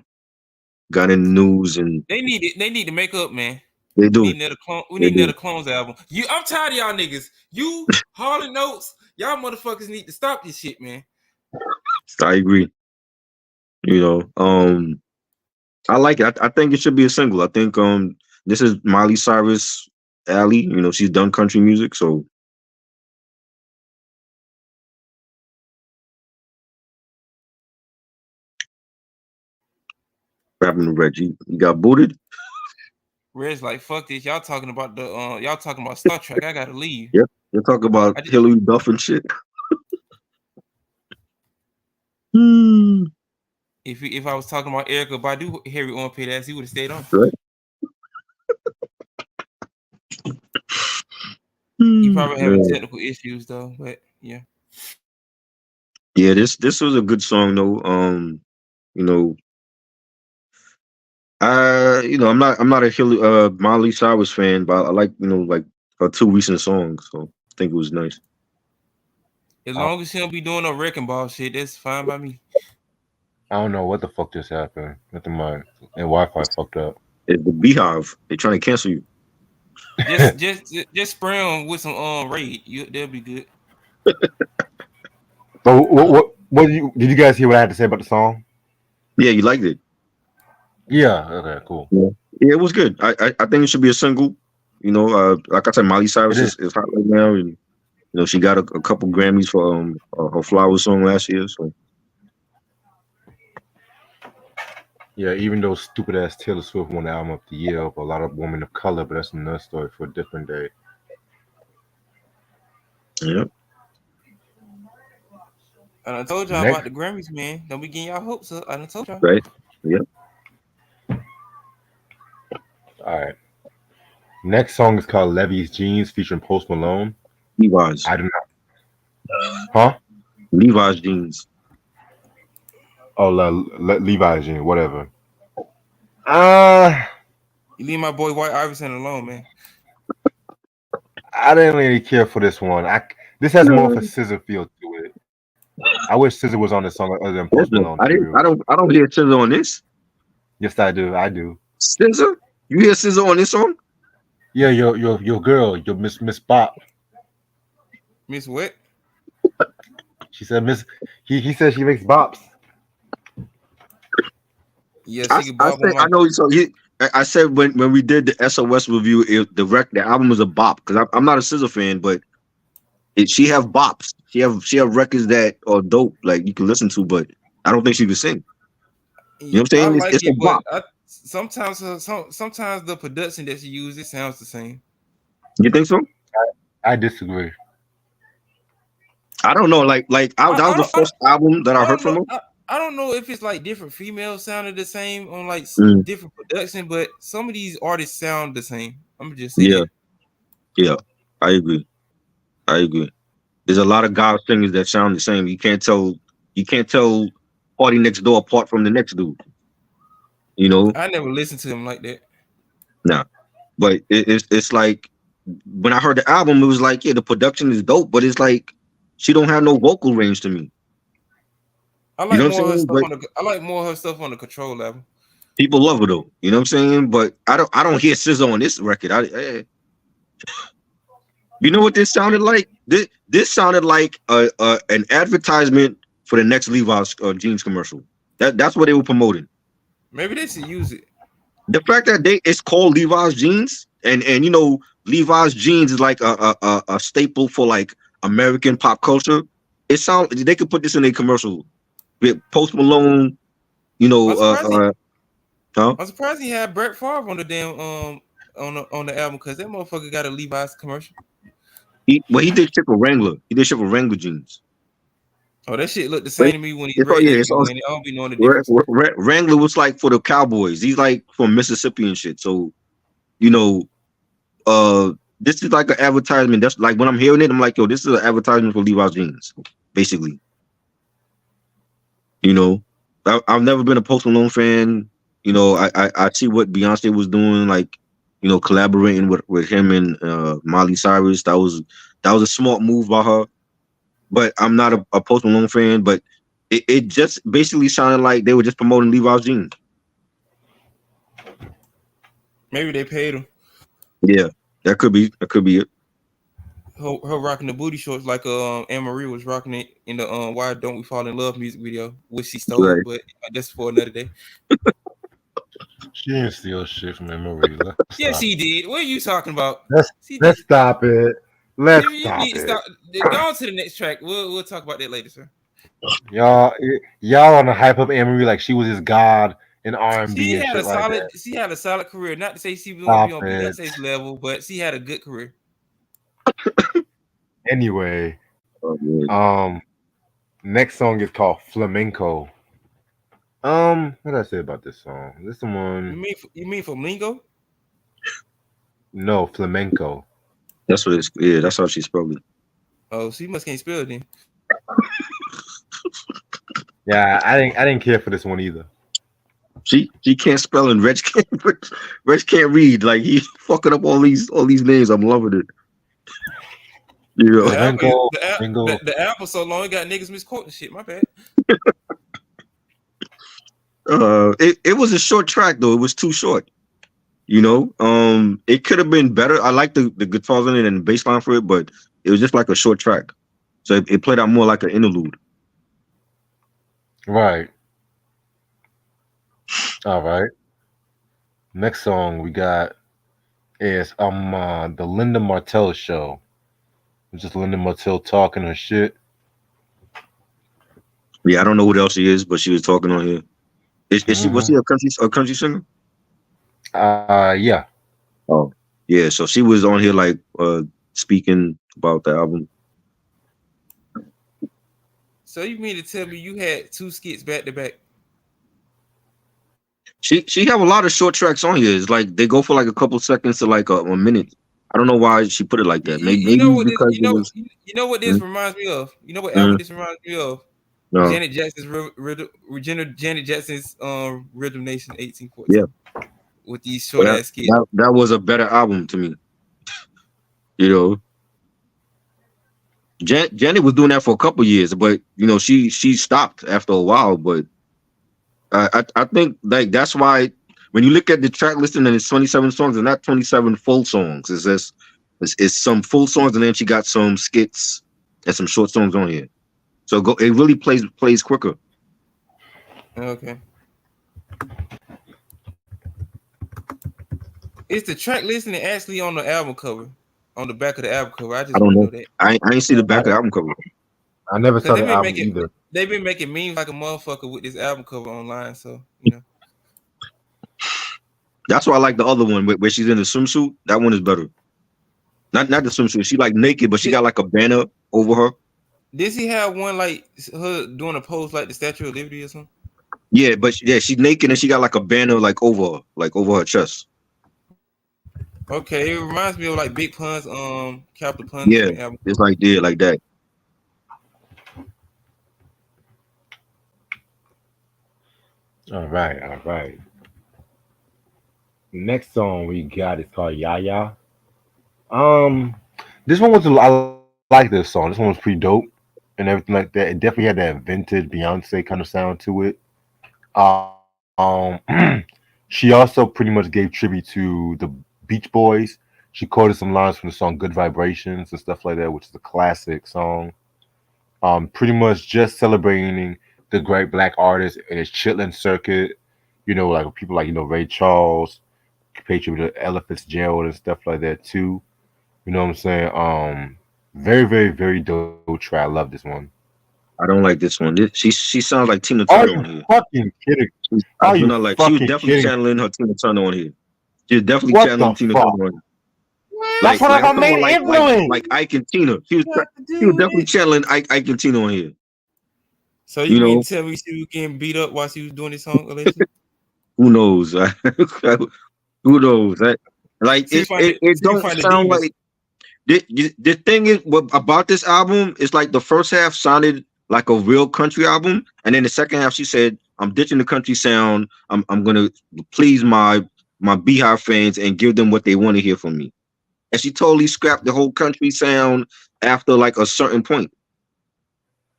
got in the news, and They need to make up, man. they We do. need another clone. We need another Clones album. I'm tired of y'all niggas. You, Harlan Notes, y'all motherfuckers need to stop this shit, man. I agree. You know, I like it. I think it should be a single. I think this is Miley Cyrus alley. You know, she's done country music, so what happened to Reggie? He got booted. Red's like, fuck this. Y'all talking about Star Trek. I gotta leave. Yep. They talk about Hillary Duff and shit. If I was talking about Erica Badu, Harry Armpit ass, he would have stayed on. Right. He probably having technical issues though, but yeah. Yeah, this was a good song though. You know, I'm not a Miley Cyrus fan, but I like like her two recent songs, so I think it was nice. As long as she don't be doing no wrecking ball shit, that's fine by me. I don't know what the fuck just happened. Nothing my and Wi-Fi fucked up. It's the Beehive. They're trying to cancel you. Just spray them with some raid. They'll be good. So what did you guys hear what I had to say about the song? Yeah, you liked it. Yeah. Okay. Cool. Yeah, it was good. I think it should be a single. You know, like I said, Miley Cyrus is hot right now, and you know she got a couple Grammys for her Flowers song last year. So yeah, even though stupid ass Taylor Swift won the album of the year for a lot of women of color, but that's another story for a different day. Yeah. I done told y'all about the Grammys, man. Don't be getting y'all hopes up. I done told y'all. Right. Yeah. All right. Next song is called Levi's Jeans featuring Post Malone. Levi's. I do not. Huh? Levi's jeans. Oh, Levi's jeans, whatever. You leave my boy White Iverson alone, man. I didn't really care for this one. This has more of a scissor feel to it. I wish Scissor was on this song other than Post Malone. I don't hear Scissor on this. Yes, I do. I do. Scissor? You hear Scissor on this song? Yeah, your girl, your Miss Bop. Miss what? She said Miss. He said she makes bops. Yes, I know. So I said when we did the SOS review, the album was a bop because I'm not a Scissor fan, but she have bops. She have records that are dope, like you can listen to, but I don't think she can sing. You know what I'm saying? I like it's a bop. Sometimes the production that she uses sounds the same. You think so? I disagree. I don't know. That was the first album that I heard don't from know. her. I don't know if it's like different females sounded the same on like Mm. different production, but some of these artists sound the same. I'm gonna just say Yeah, that. yeah, I agree. There's a lot of God singers that sound the same. You can't tell Party Next Door apart from the next dude. You know, I never listened to him like that. nah. But it's like when I heard the album, it was like, yeah, the production is dope, but it's like she don't have no vocal range to me. I You like know what I'm more of her saying? stuff But on the. I like more of her stuff on the Control album. people love her though. You know what I'm saying? But I don't hear SZA on this record. You know what this sounded like? This sounded like an advertisement for the next Levi's jeans commercial. That's what they were promoting. Maybe they should use it. The fact that it's called Levi's jeans, and you know Levi's jeans is like a staple for like American pop culture. It sound they could put this in a commercial with Post Malone. You know, huh? I'm surprised he had Brett Favre on the damn on the album because that motherfucker got a Levi's commercial. He did ship a Wrangler. He did ship a Wrangler jeans. Oh, that shit looked the same to me when he It's all, yeah, redneck it's all, and I don't be knowing the difference. Wrangler was like for the Cowboys. He's like from Mississippi and shit. So, you know, this is like an advertisement. That's like when I'm hearing it, I'm like, yo, this is an advertisement for Levi's jeans, basically. You know, I've never been a Post Malone fan. You know, I see what Beyonce was doing, like, you know, collaborating with him and Miley Cyrus. That was a smart move by her. But I'm not a Post Malone fan. But it just basically sounded like they were just promoting Levi's jeans. Maybe they paid him. Yeah, that could be it. Her rocking the booty shorts like Anne Marie was rocking it in the Why Don't We Fall in Love music video, which she stole, Right. but that's for another day. She didn't steal shit from Marie. Yes, she did. What are you talking about? Let's stop it. Let's stop need to it. stop. Go on to the next track. We'll talk about that later, sir. Y'all on the hype up Anne Marie like she was his god in R&B She and had shit a like solid. that. She had a solid career. Not to say she was going to be on Stop Beyonce's level, but she had a good career. Anyway, Oh, man. next song is called Flamenco. What did I say about this song? This one? You mean Flamingo? No, flamenco. That's what it's. Yeah, that's how she spelled it. Oh, she must can't spell it then. Yeah, I didn't care for this one either. She can't spell and Reg can't read. Like he fucking up all these names. I'm loving it. You know, The album so long, it got niggas misquoting shit. My bad. it was a short track though. It was too short. You know, it could have been better. I like the guitars in it and the bass line for it, but it was just like a short track. So it played out more like an interlude. Right. All right. Next song we got is the Linda Martell Show. It's just Linda Martell talking her shit. Yeah, I don't know what else she is, but she was talking on here. Is she? Was she a country singer? Yeah. Oh, yeah. So she was on here like speaking about the album. So you mean to tell me you had two skits back to back? She have a lot of short tracks on here. It's like they go for like a couple seconds to like a minute. I don't know why she put it like that. Maybe you know what this Mhm. reminds me of? You know what album this reminds me of? No. Janet Jackson's Rhythm Nation 1814. Yeah. With these short ass skits. That was a better album to me. You know. Janet was doing that for a couple years, but you know, she stopped after a while. But I think like that's why when you look at the track listing and it's 27 songs and not 27 full songs, it's some full songs and then she got some skits and some short songs on here. So it really plays quicker. Okay. Is the track listing actually on the album cover? On the back of the album cover? I don't know that. I ain't see the back of the album cover. I never saw the album either. They've been making memes like a motherfucker with this album cover online, so you know. That's why I like the other one where she's in the swimsuit. That one is better. Not the swimsuit. She like naked, but she got like a banner over her. Did he have one like her doing a pose like the Statue of Liberty or something? Yeah, but yeah, she's naked and she got like a banner like over her chest. Okay, it reminds me of like Big Pun's Capital Yeah, Punishment album. it's like there, like that. All right, all right. Next song we got is called Yaya. Um, this one was I like this song. This one was pretty dope and everything like that. It definitely had that vintage Beyonce kind of sound to it. Um, she also pretty much gave tribute to the Beach Boys. She quoted some lines from the song "Good Vibrations" and stuff like that, which is a classic song. Pretty much just celebrating the great black artists in his chitlin circuit. Like people like Ray Charles, Patriot with Ella Fitzgerald and stuff like that too. You know what I'm saying? Very, very, very dope track. I love this one. I don't like this one. She sounds like Tina Are Turner you on here. fucking kidding? I Are do you not like. She was fucking definitely kidding? channeling her Tina Turner on here. She was definitely What the channeling Tina fuck? Turner on here. That's Like one of I'm her talking main about influence. like Ike and Tina. Got to She was do definitely it. channeling Ike and Tina on here. So you You mean know, to tell me she was getting beat up while she was doing this song, allegedly? who knows? Who knows? Like it She don't find the sound demons. like the thing is about this album is like the first half sounded like a real country album, and then the second half she said, "I'm ditching the country sound. I'm gonna please my Beehive fans and give them what they want to hear from me." And she totally scrapped the whole country sound after like a certain point.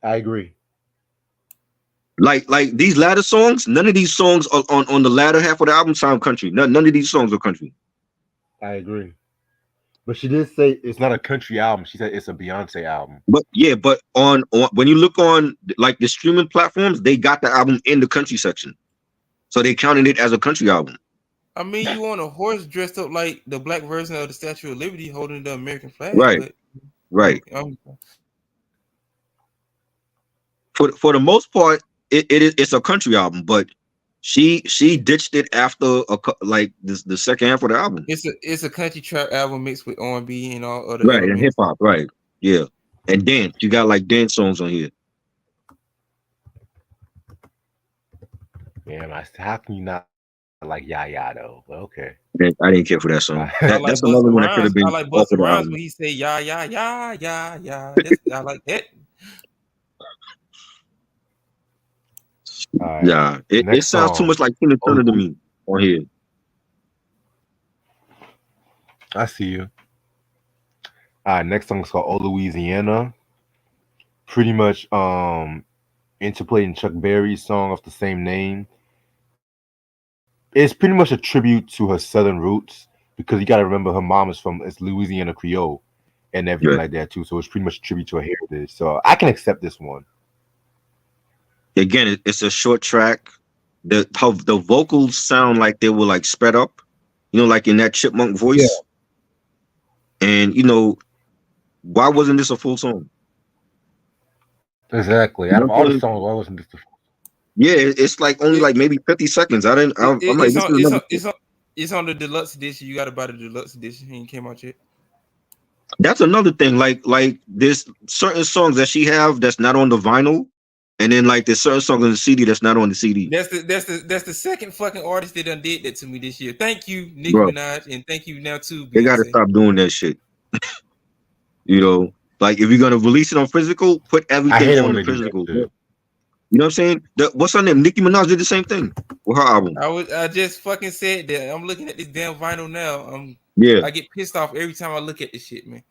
I agree. Like these latter songs, none of these songs on the latter half of the album sound country. None of these songs are country. I agree. But she did say it's not a country album. She said it's a Beyonce album. But yeah, but on when you look on like the streaming platforms, they got the album in the country section, so they counted it as a country album. I mean, you on a horse dressed up like the black version of the Statue of Liberty, holding the American flag. Right, But right. I'm For the most part, it's a country album, but she ditched it after like the second half of the album. it's a country trap album mixed with R&B and all other Right, and hip elements. hop, right? Yeah, and dance. You got like dance songs on here. Yeah, how can you not like Yaya though? But okay. I didn't care for that song. I like That's another Busta one that could Rhymes. have I been like off of Busta the Rhymes album. when he say yeah. I like that. All right. Yeah, it Next sounds too song. much like Tina Oh, Turner to me on here. I see you. All right. Next song is called "Oh Louisiana." Pretty much interpolating Chuck Berry's song of the same name. It's pretty much a tribute to her southern roots because you got to remember her mom is from it's Louisiana Creole and everything Yeah. like that too. So it's pretty much a tribute to her heritage. So I can accept this one. Again, it's a short track. The vocals sound like they were like sped up, like in that chipmunk Yeah, voice. And why wasn't this a full song? exactly. You Out know of what I'm all the saying? songs, why wasn't this the Yeah, it's like only It, like maybe 50 seconds. I'm like, it's this on is another. it's on the deluxe edition. You got to buy the deluxe edition. It ain't came out yet. That's another thing. Like there's certain songs that she have that's not on the vinyl, and then like there's certain songs on the CD that's not on the CD. That's the second fucking artist that done did that to me this year. Thank you, Nicki Bro, Minaj, and thank you now too, they gotta Beyonce. stop doing that shit. You know, like if you're gonna release it on physical, put I everything hate it on when the they do that physical. too. You know what I'm saying? What's her name? Nicki Minaj did the same thing with her album. I just fucking said that. I'm looking at this damn vinyl now. Yeah, I get pissed off every time I look at this shit, man.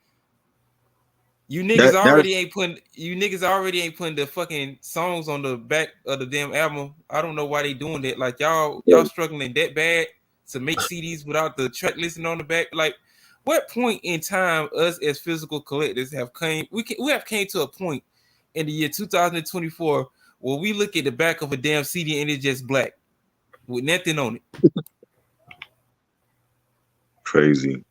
You that niggas that already ain't putting the fucking songs on the back of the damn album. I don't know why they doing that. Like y'all struggling that bad to make CDs without the track listing on the back. Like, what point in time us as physical collectors have came? We have came to a point in the year 2024 where we look at the back of a damn CD and it's just black with nothing on it. crazy.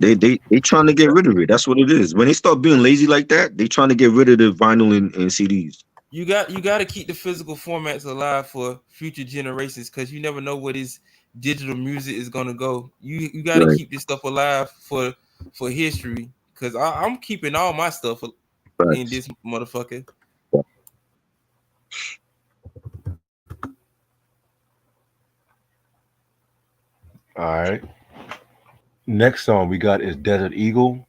They trying to get rid of it. That's what it is. When they start being lazy like that, they trying to get rid of the vinyl and CDs. You got to keep the physical formats alive for future generations because you never know where this digital music is gonna go. You got to Right. keep this stuff alive for history because I'm keeping all my stuff in Facts. this motherfucker. All right. Next song we got is Desert Eagle.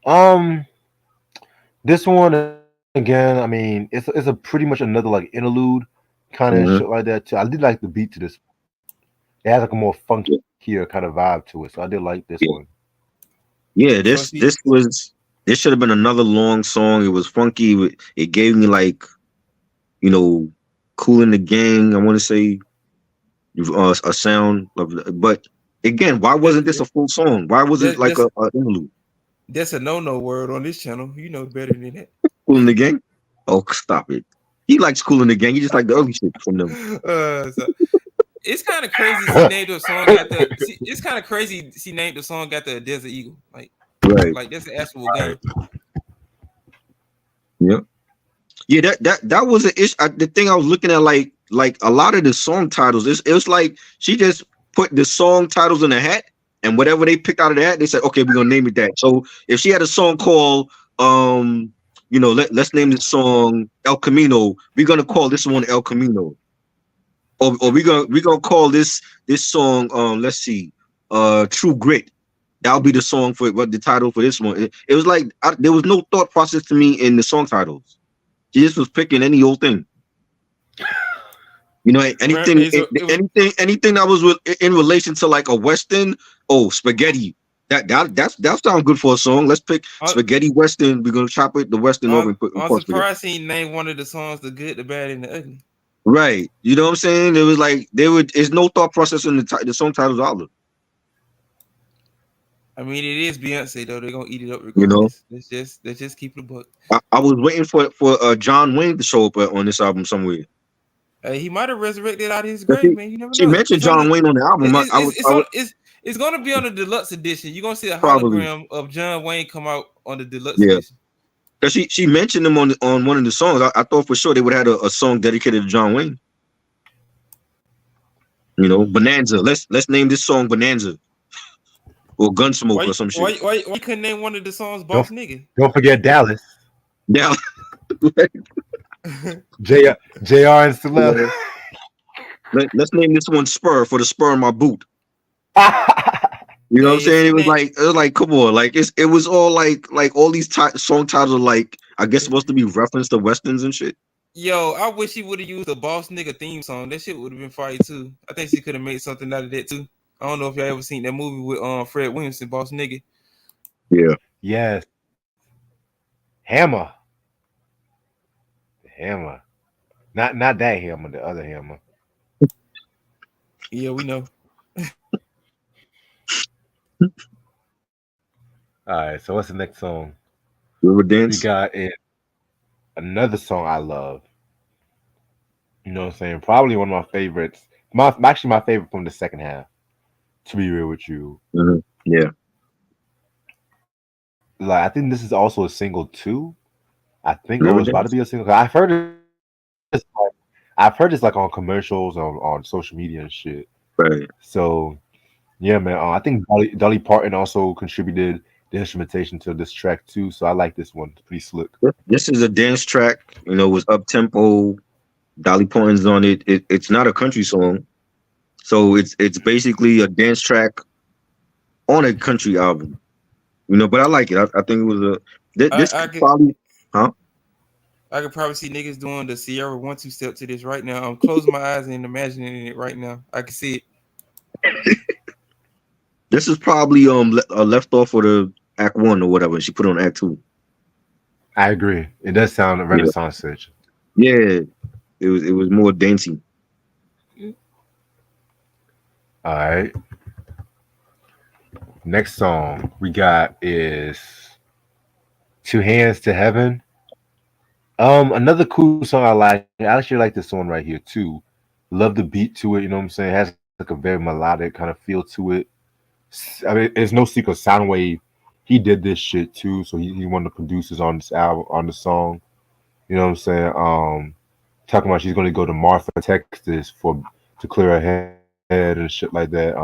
Um, this one again, I mean, it's a pretty much another like interlude kind of shit like Mm-hmm. that too. I did like the beat to this. It has like a more Yeah, funkier kind of vibe to it, so I did like this one. yeah, yeah. So see, This should have been another long song. It was funky. It gave me like, you know, Cool in the Gang. I want to say a sound of, but again, why that, wasn't this a full song? Why was it that, like that's a interlude? that's a no word on this channel. You know better than that. Cool in the Gang? Oh, stop it. He likes Cool in the Gang. He just like the early shit from them. So it's kind of crazy. She named the song after. It's kind of crazy. She named the song after a Desert Eagle. Right. Like that's an actual gun. Yeah. Yeah, that was an issue. The thing I was looking at, like a lot of the song titles, it was like she just put the song titles in a hat, and whatever they picked out of the hat, they said, okay, we're gonna name it that. So if she had a song called let's name this song El Camino, we're gonna call this one El Camino. Or we're gonna call this song let's see, True Grit. That'll be the song for what the title for this one. It was like there was no thought process to me in the song titles. She just was picking any old thing. You know, anything, anything that was in relation to like a western. Oh, spaghetti. That sounds good for a song. Let's pick spaghetti western. We're gonna chop it the western over and put. I'm surprised he named one of the songs "The Good, the Bad, and the Ugly." Right. You know what I'm saying? It was like there's no thought process in the song titles either. I mean, it is Beyonce though. They're gonna eat it up You know, regardless. Let's just keep the book. I was waiting for John Wayne to show up on this album somewhere. He might have resurrected out of his grave, man. You never She know. mentioned John Wayne on the album. It's gonna be on the deluxe edition. You're gonna see a Probably. hologram of John Wayne come out on the deluxe Yeah. edition. Because she mentioned him on one of the songs. I thought for sure they would have had a song dedicated to John Wayne. You know, Bonanza. Let's name this song Bonanza. Or Gunsmoke or some shit. Why you couldn't name one of the songs Boss Nigga? Don't forget Dallas. Yeah. JR and Celeb. Let's name this one Spur for the spur in my boot. You know what I'm saying? It was like, come on, like it was all like all these song titles are like, I guess supposed to be reference to westerns and shit. Yo, I wish he would have used the Boss Nigga theme song. That shit would have been fire too. I think she could have made something out of that too. I don't know if y'all ever seen that movie with Fred Williamson, Boss Nigga. Yeah. Yes. Hammer. Hammer. Not that Hammer, the other Hammer. Yeah, we know. All right, so what's the next song? River Dance. We got another song I love. You know what I'm saying? Probably one of my favorites. Actually, my favorite from the second half. To be real with you. Mm-hmm. Yeah. Like I think this is also a single too. I think River it was about to be a single. I've heard this like on commercials on social media and shit. Right. So yeah, man. I think Dolly Parton also contributed the instrumentation to this track too. So I like this one. It's pretty slick. This is a dance track. You know, it was up tempo. Dolly Parton's on it. It's not a country song, so it's basically a dance track on a country album. You know, but I like it. I think it was a this probably, huh? I could probably see niggas doing the Sierra 1-2 step to this right now. I'm closing my eyes and imagining it right now. I can see it. This is probably left off for the Act 1 or whatever. She put on Act 2. I agree. It does sound a Renaissance Swift. Yeah, it was more dancey. All right. Next song we got is Two Hands to Heaven. Another cool song I like. I actually like this one right here too. Love the beat to it. You know what I'm saying? It has like a very melodic kind of feel to it. I mean, it's no secret. Soundwave, he did this shit too. So he one of the producers on this album, on the song. You know what I'm saying? Talking about she's going to go to Marfa, Texas to clear her head and shit like that.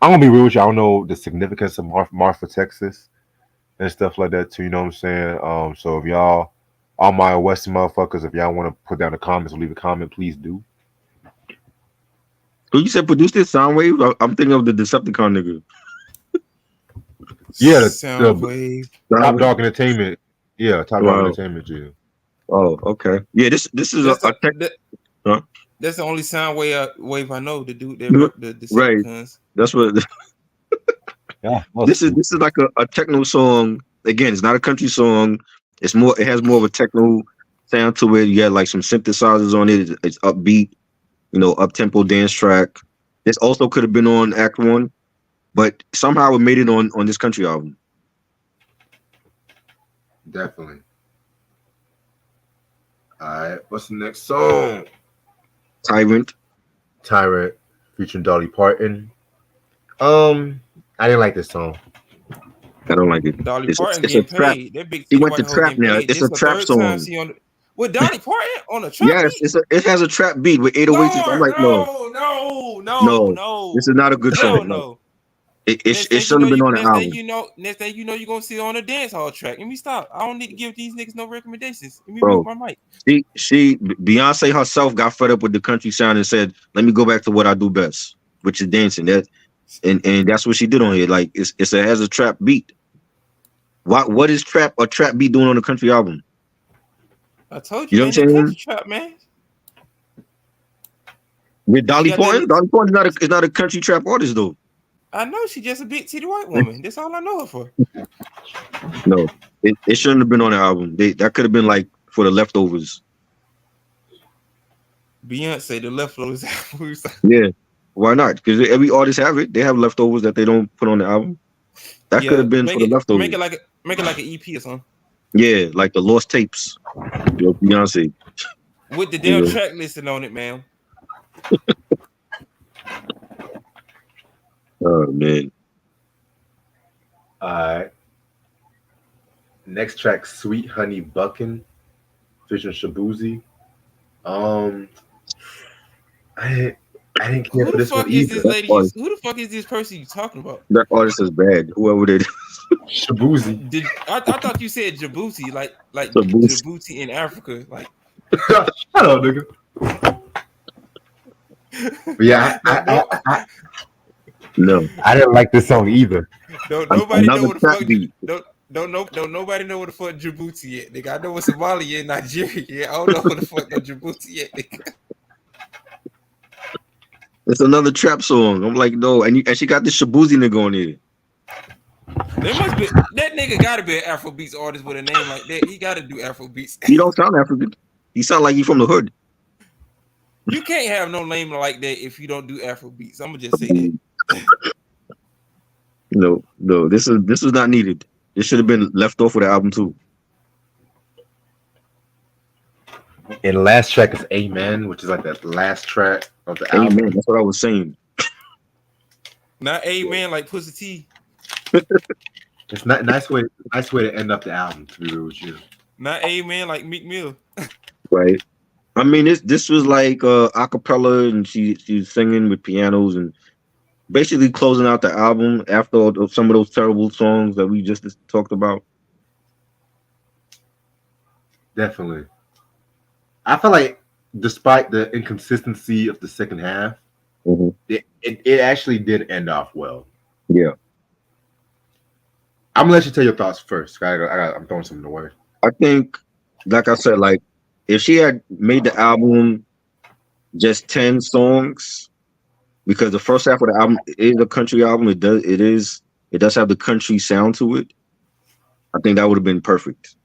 I'm gonna be real with you. I don't know the significance of Marfa, Texas. and stuff like that too. You know what I'm saying? So if y'all, all my Western motherfuckers, if y'all want to put down the comments or leave a comment, please do. Who you said produced this Soundwave? I'm thinking of the Decepticon nigga. Yeah, the Soundwave. Top Soundwave. Dog Entertainment. Yeah, Top Dog Wow. Entertainment. Yeah. Oh, okay. Yeah, this is That's a tech. Huh? that's the only sound wave I know to do the Right. Decepticons. That's what Yeah. this is like a techno song. Again, it's not a country song. It has more of a techno sound to it. You got like some synthesizers on it. It's upbeat, up tempo dance track. This also could have been on Act One, but somehow it made it on this country album. Definitely. All right. What's the next song? Tyrant. Featuring Dolly Parton. I didn't like this song. I don't like it. Dolly It's Parton a getting trap. paid. That big He titty went to white hoe trap getting now. paid. It's This a the trap third time song. she on with Dolly Parton on a trap Yes, beat. it has a trap beat with 808s. I'm like, no. This is not a good Hell song. No. no. It shouldn't have been on the album. Next thing you know, you're gonna see it on a dance hall track. Let me stop. I don't need to give these niggas no recommendations. Let me mute Bro, my mic. Beyonce herself got fed up with the country sound and said, "Let me go back to what I do best, which is dancing." And that's what she did on here. Like it has a trap beat. What is a trap beat doing on a country album? I told You you, know man, what I'm that saying? country trap, man. With Dolly got that- Parton, Dolly Parton is not a country trap artist though. I know she just a big titty white woman. That's all I know her for. No, it shouldn't have been on the album. That could have been like for the leftovers. Beyonce, the leftovers. Yeah, why not? Because every artist have it. They have leftovers that they don't put on the album. That could have been for the leftovers. Make it like an EP or something. Yeah, like the lost tapes. Beyonce. With the damn track listed on it, man. Oh man. Next track, Sweet Honey Buckin', featuring Shabuzi. I didn't care for this one either. Who the fuck is this person you talking about? That artist is bad. Whoever it is. Shabuzi. I thought you said Djibouti, like Djibouti in Africa, like. Shut up, nigga. But yeah, no, I didn't like this song either. Don't nobody know what the fuck. Don't nobody know what the fuck Djibouti yet, nigga. I know what Somalia and Nigeria yet. I don't know what the fuck Djibouti yet, nigga. It's another trap song. I'm like, no, and she got this Shabuzi nigga on here. That nigga gotta be an Afrobeats artist with a name like that. He gotta do Afrobeats. He don't sound African. He sound like he from the hood. You can't have no name like that if you don't do Afrobeats. I'm gonna just say that. No, this is not needed. This should have been left off of the album too. And the last track is Amen, which is like the last track of the album. Amen. That's what I was saying. Not Amen like Pusha T. It's not nice way to end up the album, to be real with you. Not Amen like Meek Mill. Right. I mean, this was like acapella, and she's singing with pianos and basically closing out the album after some of those terrible songs that we just talked about. Definitely. I feel like despite the inconsistency of the second half, it actually did end off well. Yeah. I'm gonna let you tell your thoughts first. I'm throwing something away. I think, like I said, like if she had made the album just 10 songs, because the first half of the album is a country album, it does have the country sound to it. I think that would have been perfect.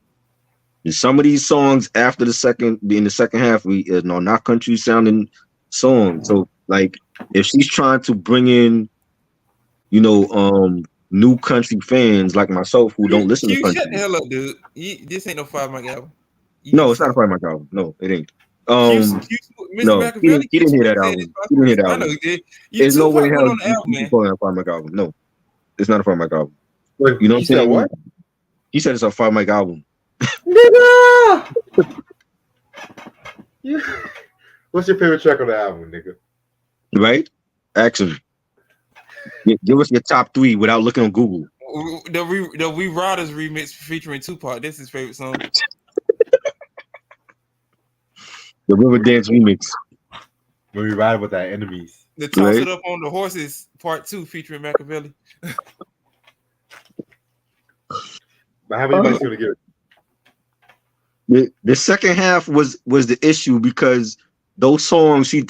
And some of these songs in the second half, not country sounding songs. So like if she's trying to bring in, new country fans like myself who don't listen to country. Shut the hell up, dude. This ain't no 5 mic album. No, it's not a 5 mic album. No, it ain't. No, he didn't hear that album. He didn't hear that album. I know he did. There's no way hell on the album, man. Calling it a 5 mic album. No, it's not a 5 mic album. Wait, you know what I'm saying? What? He said it's a 5 mic album. Nigga! Yeah. What's your favorite track on the album, nigga? Right? Ask him. Give us your top 3 without looking on Google. The We Riders remix featuring Tupac. That's his favorite song. The Riverdance remix. When we ride with our enemies. The Toss Right. It Up on the Horses Part 2 featuring Machiavelli. But how many votes you gonna give it? The second half was the issue because those songs she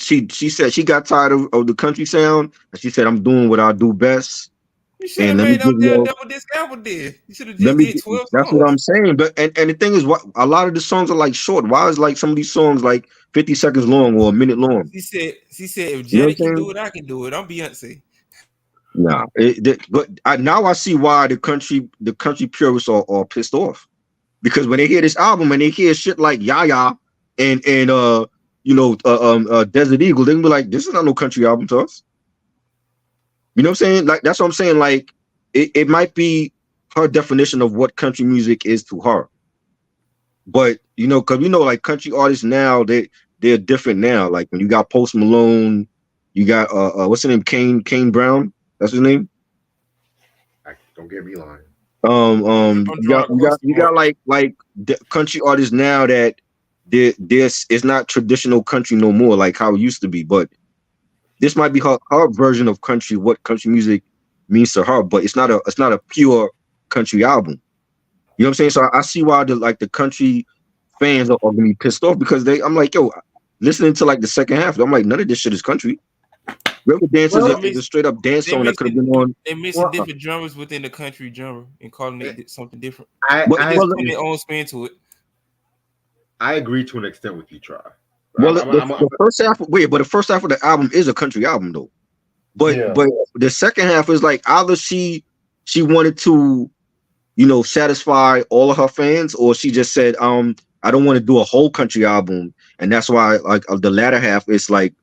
said she got tired of the country sound and she said I'm doing what I do best. You should have And let me made give them you that what this album did. You should have let just me did 12 that's songs. what I'm saying. But and the thing is what a lot of the songs are like short. Why is like some of these songs like 50 seconds long or a minute long? She said, if You know what I'm Janet can saying? do it, I can do it. I'm Beyonce. Nah, now I see why the country purists are pissed off because when they hear this album and they hear shit like Yaya and Desert Eagle, they can be like, this is not no country album to us. You know what I'm saying? Like that's what I'm saying. Like it might be her definition of what country music is to her, but because like country artists now they're different now. Like when you got Post Malone, you got what's his name, Kane Brown. That's his name. Don't get me lying. You got like country artists now that this is not traditional country no more, like how it used to be. But this might be her version of country, what country music means to her. But it's not a pure country album. You know what I'm saying? So I see why the country fans are gonna be pissed off because I'm like, yo, listening to like the second half, I'm like, none of this shit is country. River Dance is a straight up dance song that could have been on. They mixing different genres within the country genre and calling it something different. I just putting their own spin to it. I agree to an extent with you, Try. Well, the first half, but the first half of the album is a country album though. But the second half is like either she wanted to, satisfy all of her fans, or she just said, I don't want to do a whole country album, and that's why like the latter half is like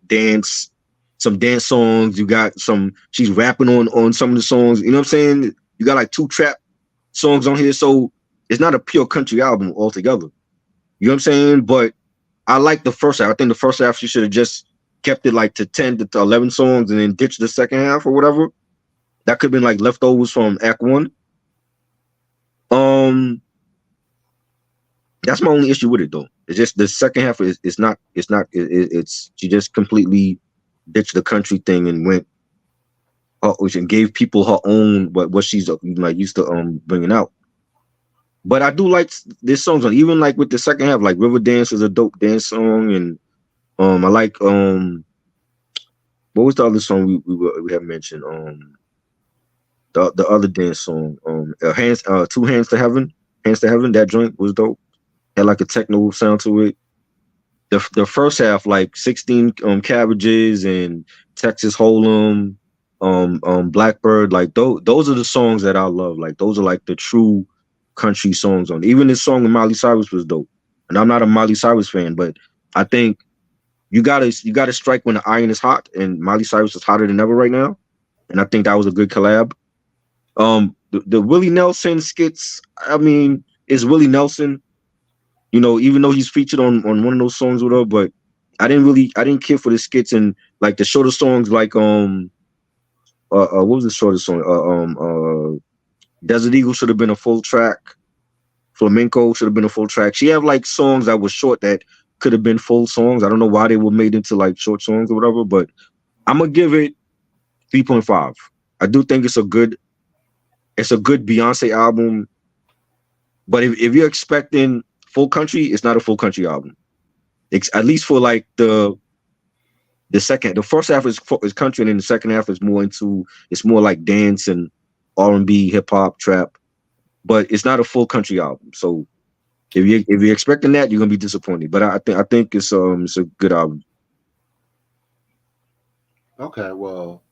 some dance songs. You got she's rapping on some of the songs. You know what I'm saying? You got like 2 trap songs on here, so it's not a pure country album altogether. You know what I'm saying? But I like the first half. I think the first half she should have just kept it like to 10 to 11 songs and then ditched the second half or whatever. That could have been like leftovers from Act 1. That's my only issue with it though. It's just the second half is she just completely ditched the country thing and went and gave people her own what she's like used to bringing out. But I do like this songs on even like with the second half, like River Dance is a dope dance song, and I like what was the other song we have mentioned? The other dance song, Two Hands to Heaven. That joint was dope. Had like a techno sound to it. The first half, like 16 Cabbages and Texas Hold'em, Blackbird, like those are the songs that I love. Like those are like the true country songs on. Even this song with Miley Cyrus was dope. And I'm not a Miley Cyrus fan, but I think you gotta strike when the iron is hot, and Miley Cyrus is hotter than ever right now. And I think that was a good collab. The Willie Nelson skits, I mean, it's Willie Nelson. Even though he's featured on one of those songs with her, but I didn't care for the skits and like the shorter songs, like what was the shortest song? Desert Eagle should have been a full track. Flamenco should have been a full track. She have like songs that were short that could have been full songs. I don't know why they were made into like short songs or whatever, but I'm gonna give it 3.5. I do think it's a good Beyonce album, but if you're expecting full country, it's not a full country album. It's at least for like the first half is country, and then the second half is more like dance and R&B, hip hop, trap. But it's not a full country album. So if you're expecting that, you're gonna be disappointed. But I think it's a good album. Okay, well,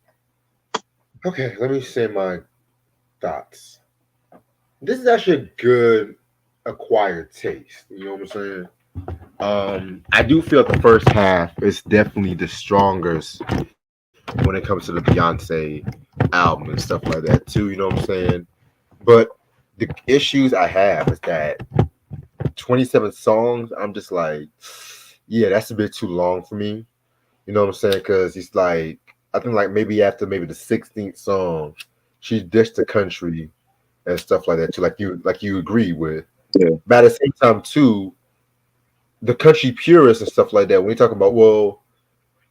let me say my thoughts. This is actually a good acquired taste. You know what I'm saying? I do feel the first half is definitely the strongest when it comes to the Beyonce album and stuff like that too. You know what I'm saying? But the issues I have is that 27 songs, I'm just like, yeah, that's a bit too long for me. You know what I'm saying? Because it's like, I think like maybe after the 16th song, she ditched the country and stuff like that too. Like you agree with. Yeah. But at the same time too, the country purists and stuff like that. When you talk about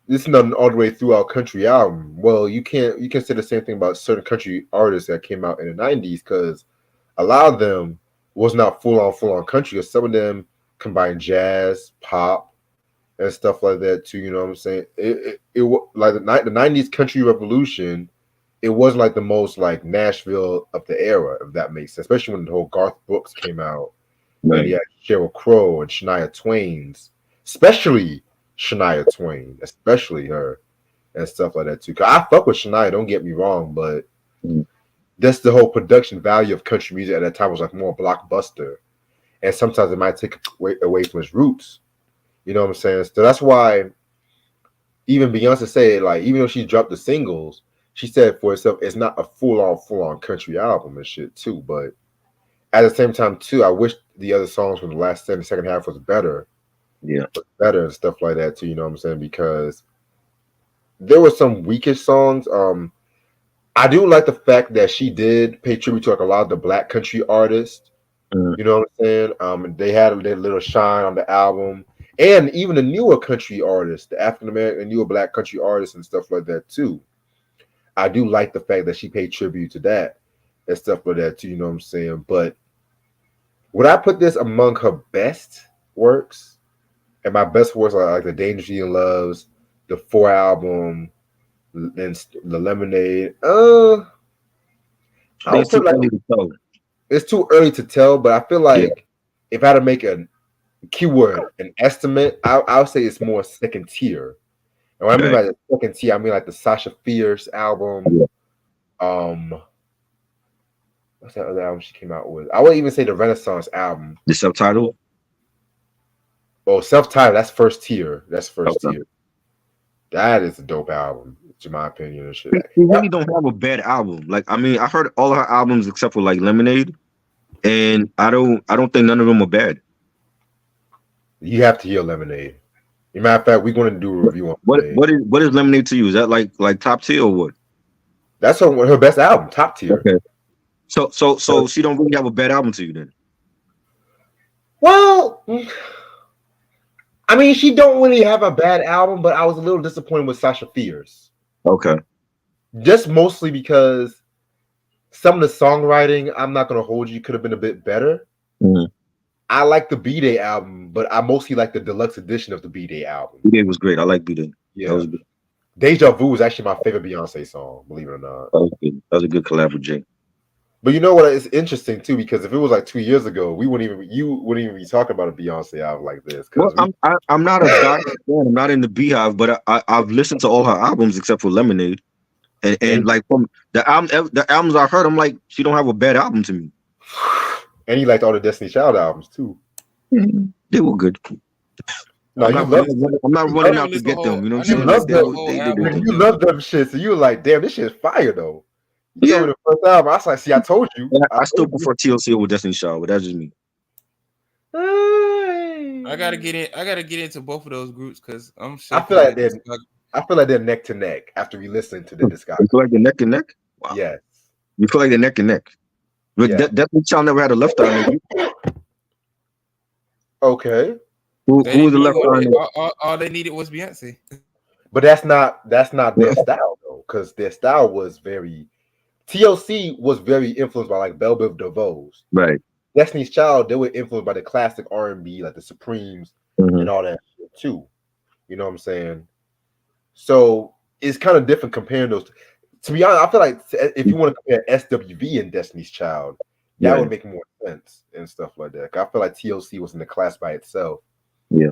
this is not an all the way throughout country album. Well, you can say the same thing about certain country artists that came out in the '90s because a lot of them was not full on country. Because some of them combined jazz, pop, and stuff like that too. You know what I'm saying? Like the '90s country revolution. It wasn't like the most like Nashville of the era, if that makes sense. Especially when the whole Garth Brooks came out, and Right. you had Sheryl Crow and Shania Twain's, especially Shania Twain, especially her and stuff like that too. Cause I fuck with Shania, don't get me wrong, but Mhm. that's the whole production value of country music at that time was like more blockbuster, and sometimes it might take away from its roots. You know what I'm saying? So that's why even Beyonce said, like, even though she dropped the singles, she said for herself, it's not a full on country album and shit too. But at the same time too, I wish the other songs from the last and the second half was Yeah. better and stuff like that too. You know what I'm saying? Because there were some weakish songs. I do like the fact that she did pay tribute to like a lot of the black country artists. Mhm. You know what I'm saying? They had their little shine on the album, and even the newer country artists, the African American, newer black country artists, and stuff like that too. I do like the fact that she paid tribute to that and stuff like that too. You know what I'm saying? But would I put this among her best works? And my best works are like the Dangerously in Loves, the Four album, and the Lemonade. I I think would it's too put like early to tell. it's too early to tell, but I feel Yeah. like if I had to make a keyword, an estimate, I would say it's more second tier. And what I mean Right. by the second tier, I mean like the Sasha Fierce album. Yeah. Um, what's that other album she came out with? I wouldn't even say the Renaissance album. The subtitle. Oh, self-titled. That's first tier. That's first Okay. tier. That is a dope album, in my opinion and shit. We really don't have a bad album. Like, I mean, I heard all of her albums except for like Lemonade, and I don't think none of them are bad. You have to hear Lemonade. As a matter of fact, we're going to do a review on What Lemonade. what is Lemonade to you? Is that like top tier or what? That's her best album, top tier. Okay. So she don't really have a bad album to you then. Well, I mean, she don't really have a bad album, but I was a little disappointed with Sasha Fierce. Okay. Just mostly because some of the songwriting, I'm not going to hold you, could have been a bit better. Mhm. I like the B-Day album, but I mostly like the deluxe edition of the B-Day album. B-Day was great. I like B-Day. Yeah. That was good. Deja Vu is actually my favorite Beyonce song, believe it or not. That was good. That was a good collab with Jay. But you know what? It's interesting too because if it was like 2 years ago, you wouldn't even be talking about a Beyonce album like this. Well, I'm not a die fan. I'm not in the Beehive, but I've listened to all her albums except for Lemonade, and like from the albums I heard, I'm like, she don't have a bad album to me. And he liked all the Destiny Child albums too. They were good. No, I'm not running out to get them. You know what I'm saying? Like, you love them shit, so you were like, damn, this shit's fire though. You Yeah. told me the first album, I was like, see, I told you. I still prefer TLC over Destiny Child, but that's just me. I gotta get into both of those groups because I'm sure I feel like they're neck to neck after we listen to the discography. You feel like they're neck and neck? Wow. Yes. You feel like they're neck and neck. But Yeah. Destiny Child never had a left eye. Okay. Who was the left eye? All they needed was Beyonce. But that's not their style though, because their style was very TLC was very influenced by like Belle Biv DeVoe's. Right. Destiny's Child, they were influenced by the classic R&B, like the Supremes and all that shit too. You know what I'm saying? So it's kind of different comparing those. To be honest, I feel like if you want to compare SWV and Destiny's Child, that would make more sense and stuff like that. I feel like TLC was in the class by itself. Yeah.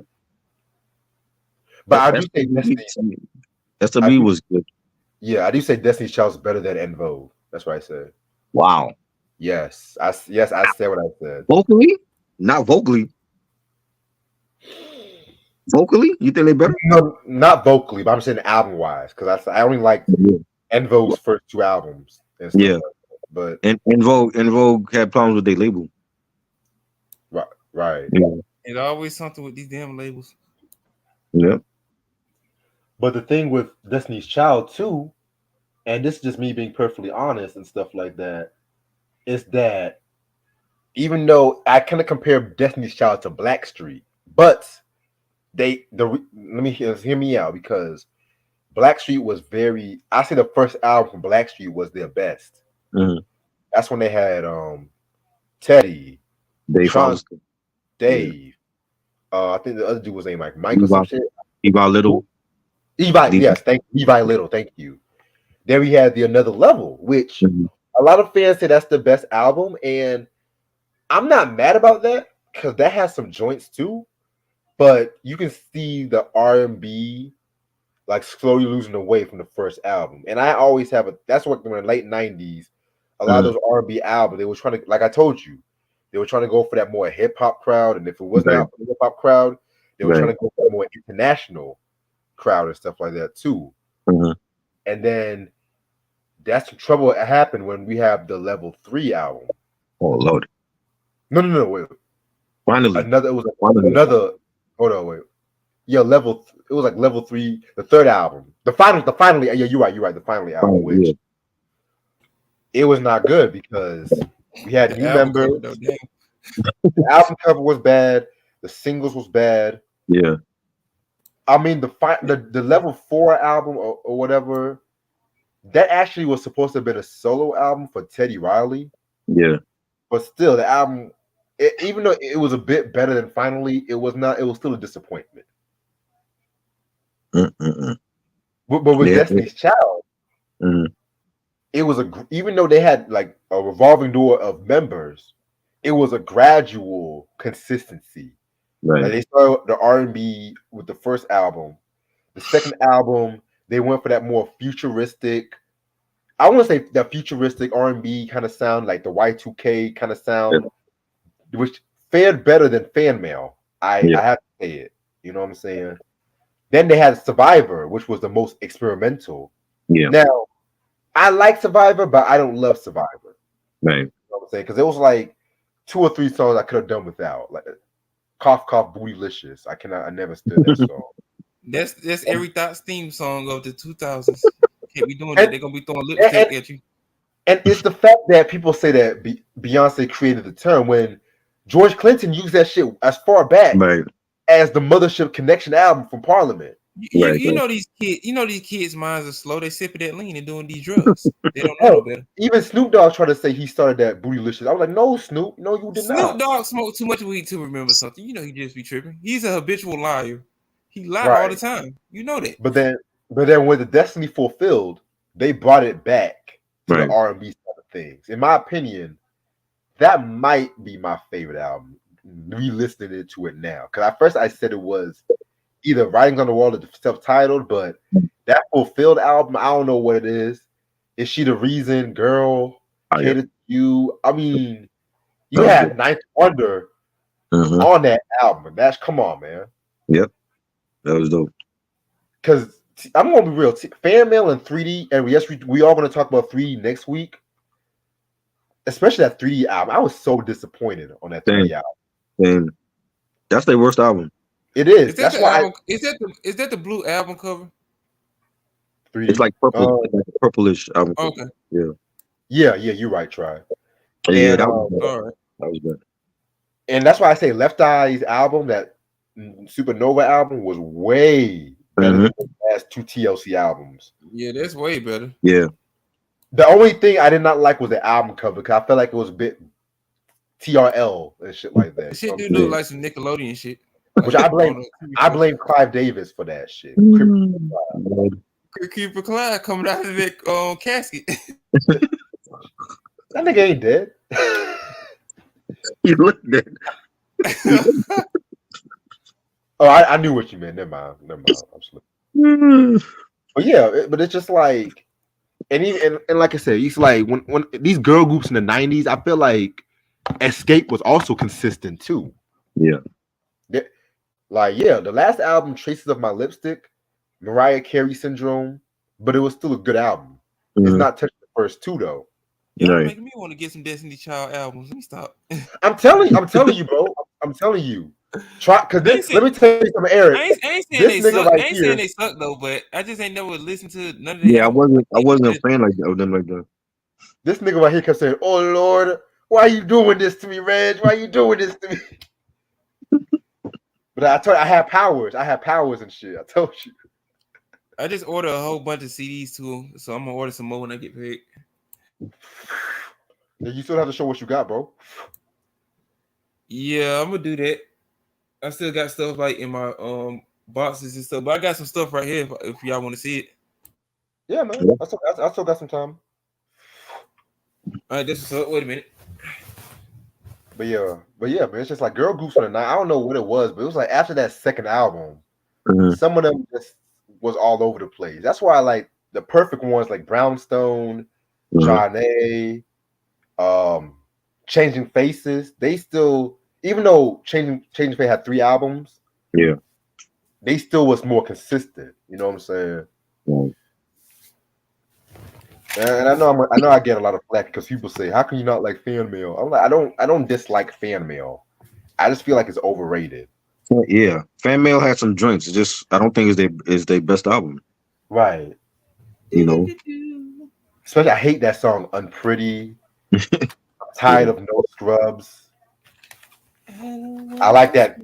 But I do say SWV was good. Yeah, I do say Destiny's Child is better than En Vogue. That's what I said. Wow. Yes, I said what I said. Vocally? Not vocally. Vocally? You think they better? No, not vocally, but I'm saying album wise, because I only like En Vogue's first two albums. And stuff like that. But En Vogue had problems with their label. Right. Yeah. It's always something with these damn labels. Yeah. But the thing with Destiny's Child too, and this is just me being perfectly honest and stuff like that, is that even though I kind of compare Destiny's Child to Blackstreet, but let me hear me out because Blackstreet was very. I say the first album from Blackstreet was their best. Mm-hmm. That's when they had Teddy, Dave Tron, Hollister, Dave. I think the other dude was named like Mike or Levi, some shit. Levi Little, Levi, Levi. yes, thank Levi Little, thank you. Then we had the Another Level, which Mm-hmm. a lot of fans say that's the best album, and I'm not mad about that because that has some joints too. But you can see the R&B like slowly losing away from the first album, and I always have a. That's what in the late '90s, a lot of those R&B albums they were trying to, like I told you, they were trying to go for that more hip hop crowd, and if it was Right. not for the hip hop crowd, they were Right. trying to go for a more international crowd and stuff like that too. Mm-hmm. And then that's the trouble that happened when we have the Level 3 album. Oh Lord! No, wait. Finally, Another. It was another. Hold on, wait. Yeah, It was like Level 3, the third album, the final. Yeah, you're right. The finally album, which it was not good because we had new members. The album cover was bad. The singles was bad. Yeah. I mean, the Level 4 album or whatever, that actually was supposed to have been a solo album for Teddy Riley. Yeah. But still, the album, even though it was a bit better than Finally, it was not. It was still a disappointment. Mm-mm. But with Destiny's Child, it was even though they had like a revolving door of members, it was a gradual consistency. Right. Like they started the R&B with the first album. The second album, they went for that more futuristic. I want to say that futuristic R&B kind of sound, like the Y2K kind of sound, which fared better than Fan Mail. I have to say it. You know what I'm saying? Then they had Survivor, which was the most experimental. Yeah. Now, I like Survivor, but I don't love Survivor. Right. You know what I'm saying? Because it was like 2 or 3 songs I could have done without. Like Cough Cough Bootylicious. I never stood that song. That's every Thought's theme song of the 2000s. Can't be doing that. They're gonna be throwing lipstick at you. And it's the fact that people say that Beyonce created the term when George Clinton used that shit as far back as the Mothership Connection album from Parliament. You know these kids' minds are slow. They sipping that lean and doing these drugs. They don't know better. Even Snoop Dogg tried to say he started that Bootylicious. I was like, no, Snoop, no, you did not. Snoop Dogg smoked too much weed to remember something. You know he just be tripping. He's a habitual liar. He lied all the time. You know that. But then when the Destiny fulfilled, they brought it back to the R&B side of things. In my opinion, that might be my favorite album. Re-listening to it now, because at first I said it was either Writings on the Wall or self-titled, but that fulfilled album, I don't know what it is. Is she the reason, girl? Catered to you? I mean, you had Ninth Wonder on that album. Come on, man. Yep, that was dope. Because I'm gonna be real. Fan Mail and 3D, and yes, we are gonna talk about 3D next week. Especially that 3D album. I was so disappointed on that 3D album. And that's their worst album. It is. That's why. Is that the blue album cover? 3D. It's like purple, like a purplish album. Okay. Yeah. You're right, Try. Yeah, and, that was good. All right. That was good. And that's why I say Left Eye's album, that Supernova album, was way better than the last 2 TLC albums. Yeah, that's way better. Yeah. The only thing I did not like was the album cover, because I felt like it was a bit TRL and shit like that. Shit do look like some Nickelodeon shit. Which I blame Clive Davis for that shit. Creeper Clyde coming out of that casket. That nigga ain't dead. He looked dead. Oh, I knew what you meant. Never mind. Absolutely. But yeah, but it's just like, and like I said, it's like when these girl groups in the 90s, I feel like Escape was also consistent too. Yeah. The last album, Traces of My Lipstick, Mariah Carey Syndrome, but it was still a good album. It's not touching the first 2 though. You're making me want to get some Destiny Child albums. Let me stop. I'm telling you, bro. I'm telling you. Try, cause let me tell you something, Eric. I ain't saying they suck. I ain't saying they suck though, but I just ain't never listened to none of them. Yeah, I wasn't a fan of them like that. This nigga right here kept saying, "Oh Lord, why you doing this to me, Reg? Why you doing this to me?" But I told you I had powers. I had powers and shit. I told you. I just ordered a whole bunch of CDs too, so I'm gonna order some more when I get paid. Yeah, you still have to show what you got, bro. Yeah, I'm gonna do that. I still got stuff like in my boxes and stuff, but I got some stuff right here if y'all want to see it. Yeah, man. I still got some time. All right, this is up. Wait a minute. But yeah, man. It's just like girl groups for the night. I don't know what it was, but it was like after that second album, some of them just was all over the place. That's why I like the perfect ones like Brownstone, Johnny, Changing Faces. They still, even though Changing Face had 3 albums, Yeah. they still was more consistent. You know what I'm saying? And I know I get a lot of flack because people say, "How can you not like fan mail?" I'm like, I don't dislike fan mail. I just feel like it's overrated. Yeah, Fan Mail had some joints. It's just I don't think it's their best album. Right. You know. Especially, I hate that song, "Unpretty." I'm tired of No Scrubs. I like that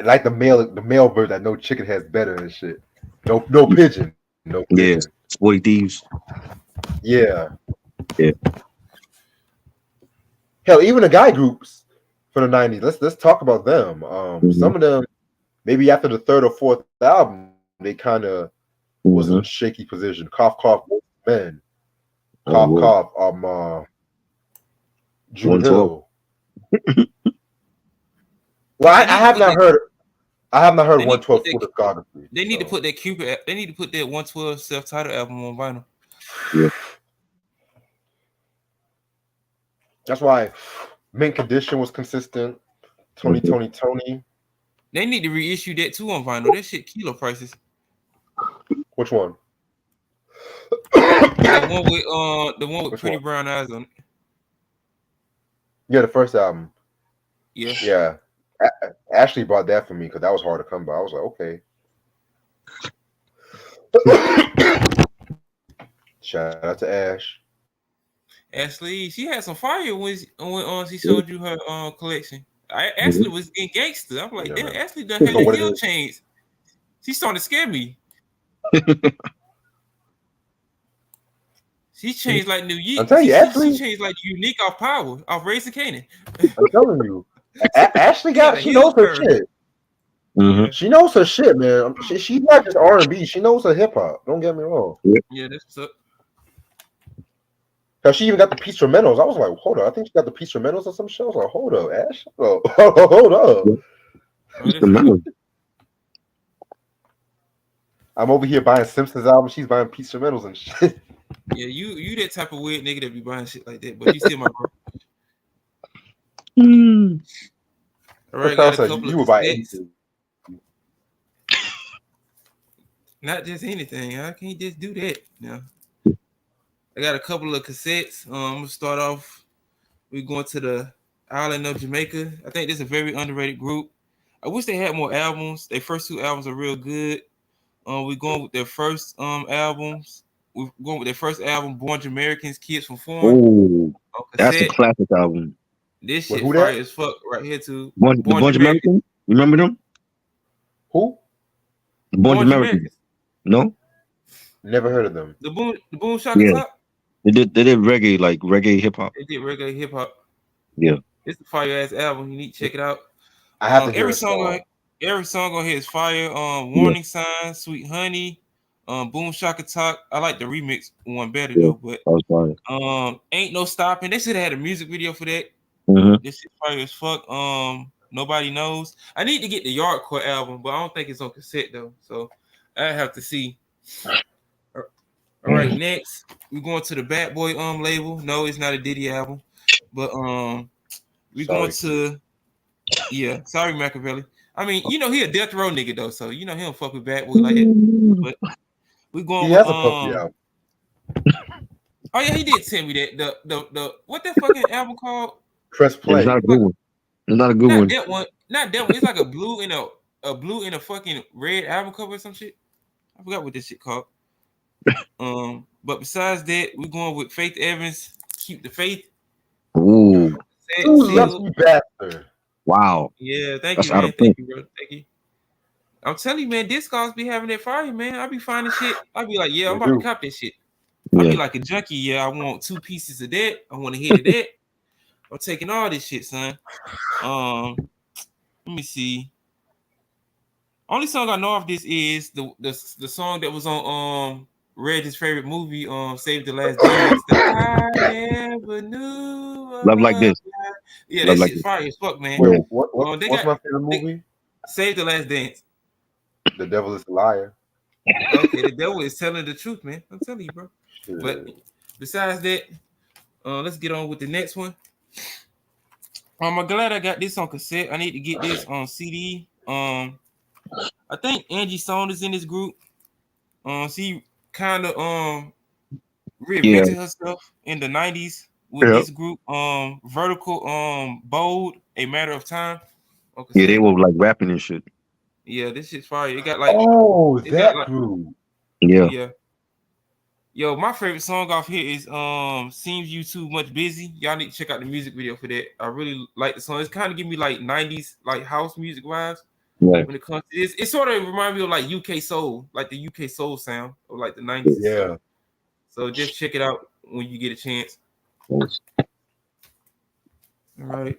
like the male bird that No Chicken has better and shit. No pigeon. No pigeon. Yeah, Sporty Thieves. Yeah. Yeah. Hell, even the guy groups for the 90s. Let's talk about them. Some of them, maybe after the 3rd or 4th album, they kind of was in a shaky position. Cough, cough, men. Cough, cough. Drew Hill. Well, I have not heard. I have not heard 112 full discography. They need to put that Cupid. They need to put that 112 self-titled album on vinyl. Yeah. That's why Mint Condition was consistent. Tony. They need to reissue that too on vinyl. That shit kilo prices. Which one? The one with Pretty Brown Eyes on it. Yeah, the first album. Yeah. Yeah. Ashley bought that for me because that was hard to come by. I was like, okay. Shout out to Ash. Ashley, she had some fire when she showed you her collection. Ashley was in gangster. I'm like, damn, Ashley done had a heel change. She started to scare me. She changed like New Year. I'm telling you, Ashley. She changed like Unique off Power, off Raising Canaan. I'm telling you. Ashley she knows her shit. She knows her shit, man. She's not just R&B. She knows her hip hop. Don't get me wrong. Yeah, that's what's up. Cause she even got the Peace Tremendos. I was like, hold up. I think she got the Peace Tremendos or some shit. I was like, hold up, Ash. Hold up. I'm over here buying Simpsons albums. She's buying Peace Tremendos and shit. Yeah, you that type of weird nigga that be buying shit like that, but you still my bro. All right, got a couple you of buy anything. Not just anything. I can't just do that. No. I got a couple of cassettes. I'm gonna start off. We're going to the island of Jamaica. I think this is a very underrated group. I wish they had more albums. Their first 2 albums are real good. We're going with their first albums. We're going with their first album, Born Jamaicans, Kids from Foreign. Oh, that's a classic album. This shit fire as fuck right here too. Born Jamaicans. You remember them? Who? Born Jamaicans. No? Never heard of them. The Boom Shaka Top? They did reggae, like reggae hip hop. They did reggae hip hop. Yeah. It's a fire ass album. You need to check it out. I have to hear every song on here is fire. Warning Signs, Sweet Honey, Boom Shaka Talk. I like the remix one better though, but Ain't No Stopping. They should have had a music video for that. This shit fire as fuck. Nobody Knows. I need to get the Yardcore album, but I don't think it's on cassette though. So I have to see. All right, next we're going to the Bad Boy label. No, it's not a Diddy album, but we're going to sorry Machiavelli. I mean, you know he a death row nigga though, so you know he don't fuck with Bad Boy like that. But we're going. He has a puppy album. Oh yeah, he did tell me that the what that fucking album called? Press Play. It's not a good one. It's not a good one. Not that one. It's like a blue in a fucking red album cover or some shit. I forgot what this shit called. But besides that, we're going with Faith Evans, Keep the Faith. Ooh, You Seal. lucky bastard. wow. Yeah, thank That's you, out man. of Thank print. you, bro. Thank you. I'm telling you, man, Discogs be having that fire, man. I be finding shit. I be like, yeah, I'm They about to do. cop that shit. I Yeah. be like a junkie. Yeah, I want 2 pieces of that. I want a head of that. I'm taking all this shit, son. Let me see. Only song I know of this is the song that was on Reg's favorite movie, Save the Last Dance. The I never knew a Love like love. this. Yeah, Love that like shit this. fire as fuck, man. Wait, Yeah. They what's got my favorite they, movie? Save the Last Dance. The Devil is a Liar. Okay, the devil is telling the truth, man. I'm telling you, bro. But Shit. besides that, let's get on with the next one. I'm glad I got this on cassette. I need to get this on CD. I think Angie Saunders in this group. She kind of Yeah. reinvented herself in the 90s with Yeah. this group. Vertical, Bold, A Matter of Time on Yeah, they cassette. were like rapping and shit. Yeah, this shit's fire. Oh, It got that like, group. Yeah. yeah. Yo, my favorite song off here is Seems You Too Much Busy. Y'all need to check out the music video for that. I really like the song. It's kind of give me like 90s like house music vibes Right. when it comes to this. It sort of reminds me of like UK soul, like the UK soul sound of like the 90s and stuff. Yeah. So just check it out when you get a chance. All right.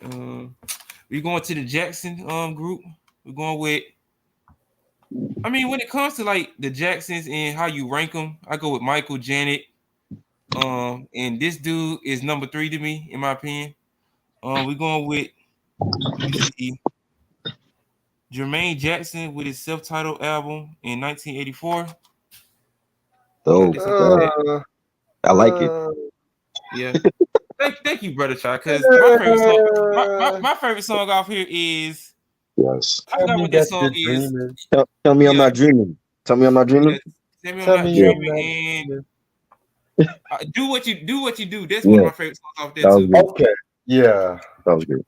We're going to the Jackson group. We're going with, I mean, when it comes to like the Jacksons and how you rank them, I go with Michael, Janet. And this dude is number 3 to me, in my opinion. We're going with, let me see, Jermaine Jackson with his self-titled album in 1984. Got So this on cassette. I like it. Yeah. Thank you, brother Chai, because my favorite song, my favorite song off here is, Yes. I Tell forgot me what this that song you're is. dreaming. Tell me I'm Yeah, not dreaming. Tell me I'm not yeah. dreaming. Tell me I'm Tell not me I'm dreaming, not and dreaming. do what you do. That's one of Yeah. my favorite songs off there That was too. good. Okay. Yeah. That was good.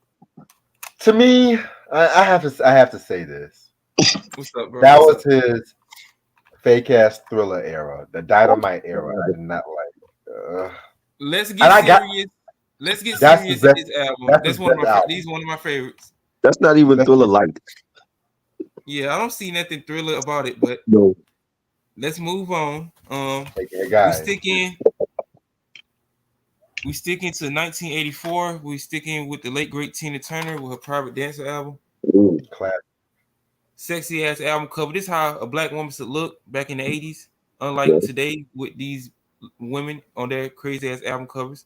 To me, I have to say this. What's up, bro? That What's was up? his fake ass Thriller era, the Dynamite era. I did not like. Let's And get I got serious. Let's get that's his serious in best. this album. That's his That's one of best my. album. These one of my favorites. That's not even Let's Thriller light. Yeah, I don't see nothing thriller about it, but No. let's move on. take that We guy. sticking. We sticking to 1984. We sticking with the late great Tina Turner with her Private Dancer album. Ooh. Class. Sexy ass album cover. This is how a black woman should look back in the 80s. Yeah. Unlike today with these women on their crazy ass album covers.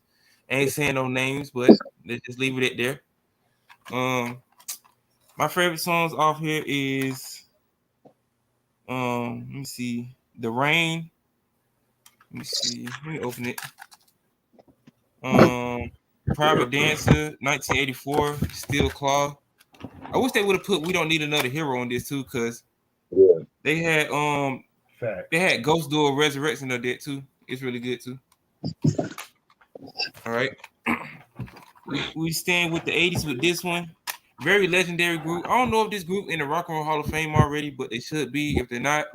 I ain't saying no names, but let's just leave it at there. My favorite songs off here is let me see. The Rain. Let me see. Let me open it. Private Dancer, 1984, Steel Claw. I wish they would have put We Don't Need Another Hero on this too, because Yeah. they had Fact. Ghost Duel Resurrection of that too. It's really good too. All right. We stand with the 80s with this one. Very legendary group. I don't know if this group in the Rock and Roll Hall of Fame already, but they should be. If they're not,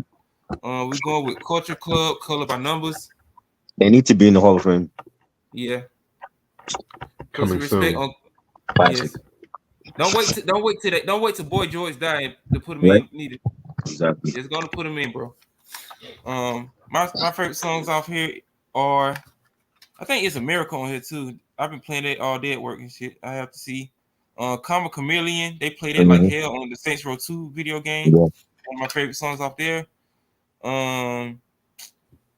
we're going with Culture Club, Color by Numbers. They need to be in the Hall of Fame. Yeah. Put some Coming respect soon. on. Classic. Yes. Don't wait till Boy George die to put him Right? in neither. Exactly. Just gonna put him in, bro. My favorite songs off here are, I think it's a Miracle on here too. I've been playing it all day at work and shit. I have to see. Karma Chameleon, they played it like Mhm. hell on the Saints Row 2 video game. Yeah. One of my favorite songs off there. Let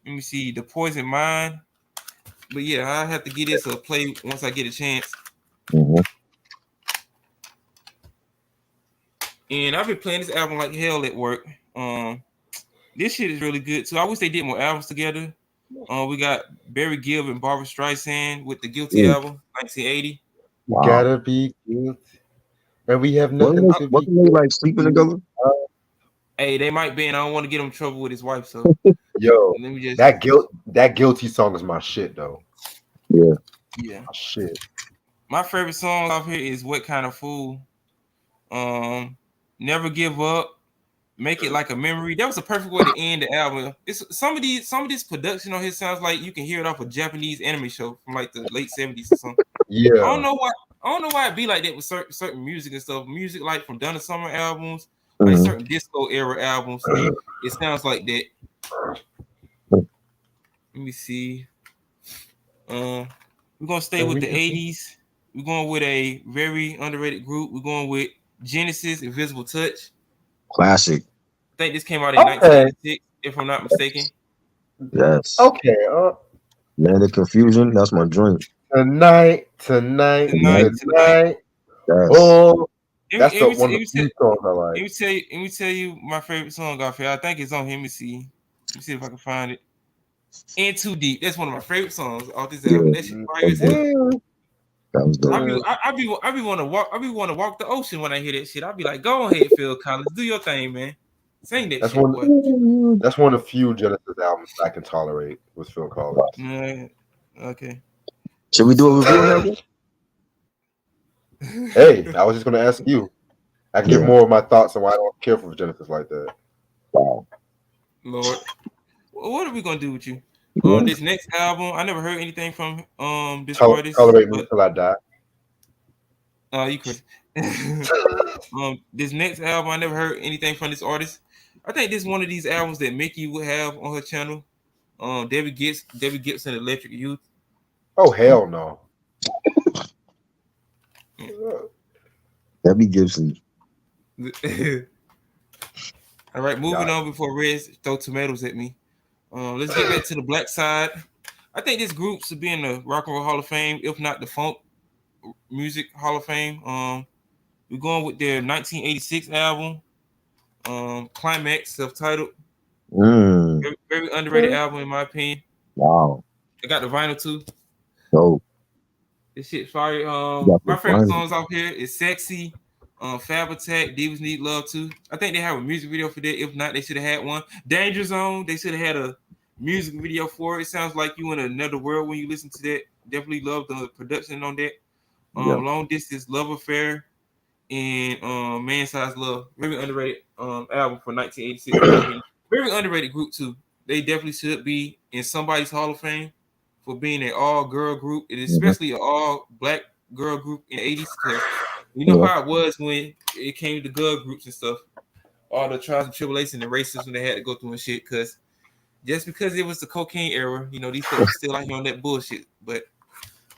me see, The Poison Mind. But yeah, I have to get this a play once I get a chance. Mhm. And I've been playing this album like hell at work. This shit is really good too. I wish they did more albums together. We got Barry Gibb and Barbara Streisand with the Guilty Mm. album, 1980. You Wow. gotta be guilty, and we have nothing to be. Wasn't they like sleeping together? Hey, they might be, and I don't want to get him in trouble with his wife, so Yo, let me just. that guilty song is my shit though. Yeah. Yeah. My shit. My favorite song off here is What Kind of Fool. Never Give Up. Make It Like a Memory. That was a perfect way to end the album. It's some of this production on his sounds like you can hear it off a Japanese anime show from like the late 70s or something. Yeah. I don't know why it be like that with certain music and stuff. Music like from Donna Summer albums, like certain disco era albums. It sounds like that. Let me see. We're gonna stay with the 80s. We're going with a very underrated group. We're going with Genesis, Invisible Touch. Classic. I think this came out in 1986, if I'm not mistaken. Yes. Okay. Man, the Confusion. That's my joint. Tonight. Yes. Oh, that's one of the Let few songs I like. Let me tell you my favorite song off here. I think it's on here. Let me see if I can find it. In Too Deep. That's one of my favorite songs off this album. That shit fire as hell. That was dope. I be want to walk the ocean when I hear that shit. I be like, go ahead, Phil Collins, do your thing, man. Sing that shit, boy. That's one of the few Genesis albums I can tolerate with Phil Collins. Okay. Should we do a review now? Hey, I was just gonna ask you. I can give more of my thoughts on why I don't care for Genesis like that. Wow. Lord. What are we gonna do with you? This next album, I never heard anything from this artist. Tolerate me until I die. You could. This next album, I never heard anything from this artist. I think this is one of these albums that Mickey would have on her channel. Debbie Gibson, Electric Youth. Oh hell no. Debbie Gibson. All right, moving on before Reds throw tomatoes at me. Let's get back to the black side. I think this group should be in the Rock and Roll Hall of Fame, if not the Funk Music Hall of Fame. We're going with their 1986 album, Climax, self-titled. Very, very underrated album in my opinion. Wow. I got the vinyl too. Dope. This shit fire. My favorite songs off here is Sexy, Fab Attack, Divas Need Love Too. I think they have a music video for that. If not, they should have had one. Danger Zone, they should have had a music video for it. It sounds like you in another world when you listen to that. Definitely love the production on that. Long Distance Love Affair and Man Size Love. Very underrated album for 1986. Very underrated group too. They definitely should be in somebody's Hall of Fame for being an all-girl group, and especially an all-black girl group in the 80s. Because you know how it was when it came to girl groups and stuff. All the trials and tribulations and racism they had to go through and shit. Because just because it was the cocaine era, you know, these folks still out here on that bullshit. But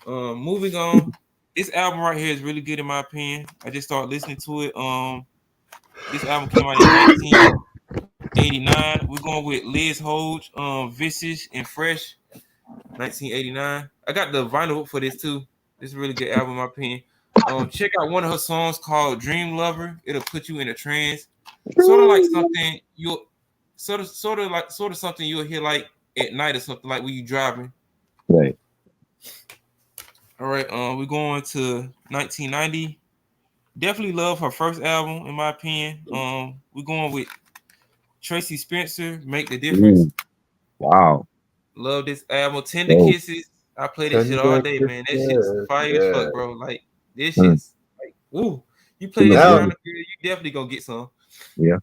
moving on, this album right here is really good in my opinion. I just started listening to it. This album came out in 1989. We're going with Liz Hodge, Visage and Fresh, 1989. I got the vinyl for this too. This is a really good album in my opinion. Check out one of her songs called Dream Lover. It'll put you in a trance. Sort of like something you'll sort of something you'll hear like at night or something like when you driving. Right. All right, we're going to 1990. Definitely love her first album in my opinion. We're going with Tracy Spencer, Make the Difference. Wow. Love this album. Tender Kisses. I play this shit all day, man. That shit's fire as fuck, bro. Like this shit's like, woo. You play this around the girl, you definitely gonna get some. Yeah.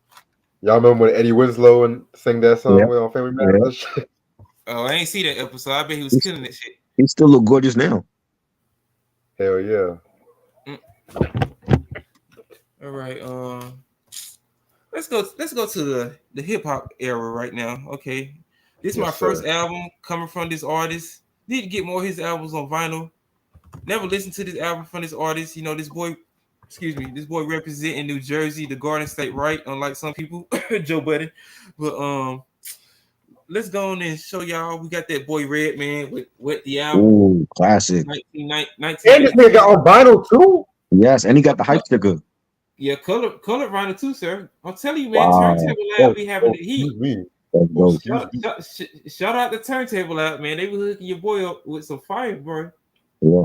Y'all remember when Eddie Winslow and sang that song on Family Matters? Yeah. Oh, I ain't see that episode. I bet he was killing that shit. He still look gorgeous now. Hell yeah. All right. Let's go to the hip hop era right now. Okay. This is my first album coming from this artist. Need to get more of his albums on vinyl. Never listened to this album from this artist. You know, this boy representing New Jersey, the Garden State right, unlike some people, Joe Budden. But let's go on and show y'all. We got that boy Redman with Wet the Album. Ooh, classic. 1990. And this nigga got on vinyl too? Yes, and he got the hype sticker. Yeah, color vinyl too, sir. I'm telling you, man, Turntable Lab be having the heat. Shout out the Turntable Lab, man. They be hooking your boy up with some fire, bro. Yeah.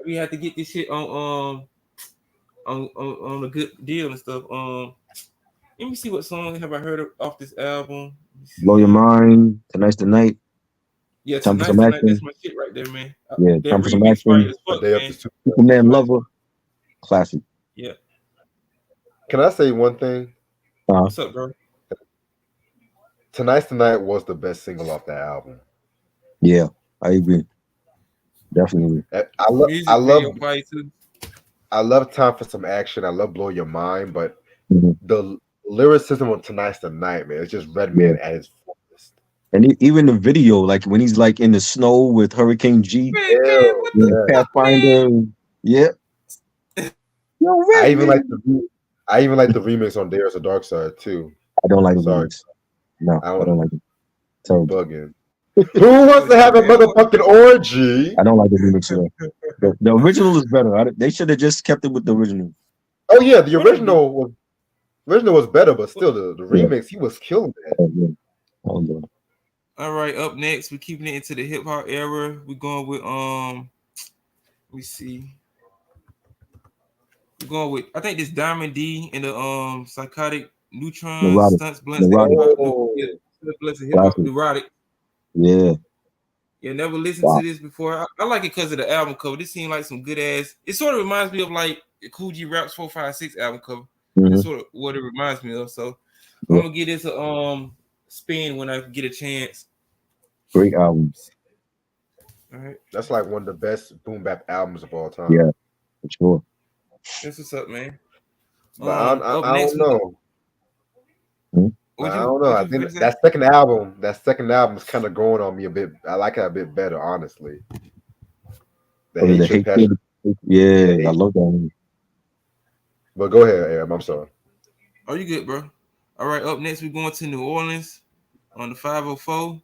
We have to get this shit on a good deal and stuff. Let me see what song have I heard off this album. Blow Your Mind, Tonight's the Night. Yeah, Tonight's the Night. That's my shit right there, man. Yeah, Time for Some Action. Superman Lover. Classic. Yeah. Can I say one thing? What's up, bro? Tonight's the Night was the best single off that album. Yeah, I agree. Definitely. I Music video love fire too. I love Time for Some Action. I love Blow Your Mind, but Mhm. the lyricism of Tonight's the Night, man, it's just Yeah. Redman at his fullest. And even the video, like when he's like in the snow with Hurricane G, Man, Ew, what the and yeah. fuck, man? Pathfinder. Yeah. Yo, I Red even like man. the I even like the remix on There's a Dark Side too. I don't like the Sorry, remix. No, I I don't don't. like it. You Terrible. bugging. Who wants Oh, to yeah, have a man. motherfucking orgy? I don't like the remix either. The original is better. They should have just kept it with the original. Oh yeah, the What I'm doing? original was better, but still the Yeah. remix he was killing that. Yeah. Oh, yeah. All right, up next, we're keeping it into the hip hop era. We're going with let me see. We're going with I think this Diamond D and the Psychotic Neutron Neurotic. Stunts Blunts of hip Neurotic. hop. No, yeah, Oh, Stunts Blunts of hip hop. Classic. Neurotic. Yeah. Yeah, never listened to Wow. this before. I like it because of the album cover. This seemed like some good ass. It sort of reminds me of like the Cool G Raps 456 album cover. That's Hmm. sort of what it reminds me of. So I'm Yeah. gonna give this a spin when I get a chance. Great album. All right, that's like one of the best boom bap albums of all time. Yeah, for sure. that's what's up, man. But Up I next don't we go. know. Hmm? Would I you don't know. would I you think finish that? that second album is kind of growing on me a bit. I like it a bit better, honestly. The Oh, the hatred, passion, hatred. Yeah, yeah, I hate. love that one. But go ahead, Aaron. I'm sorry. Oh, you good, bro? All right. Up next we're going to New Orleans on the 504.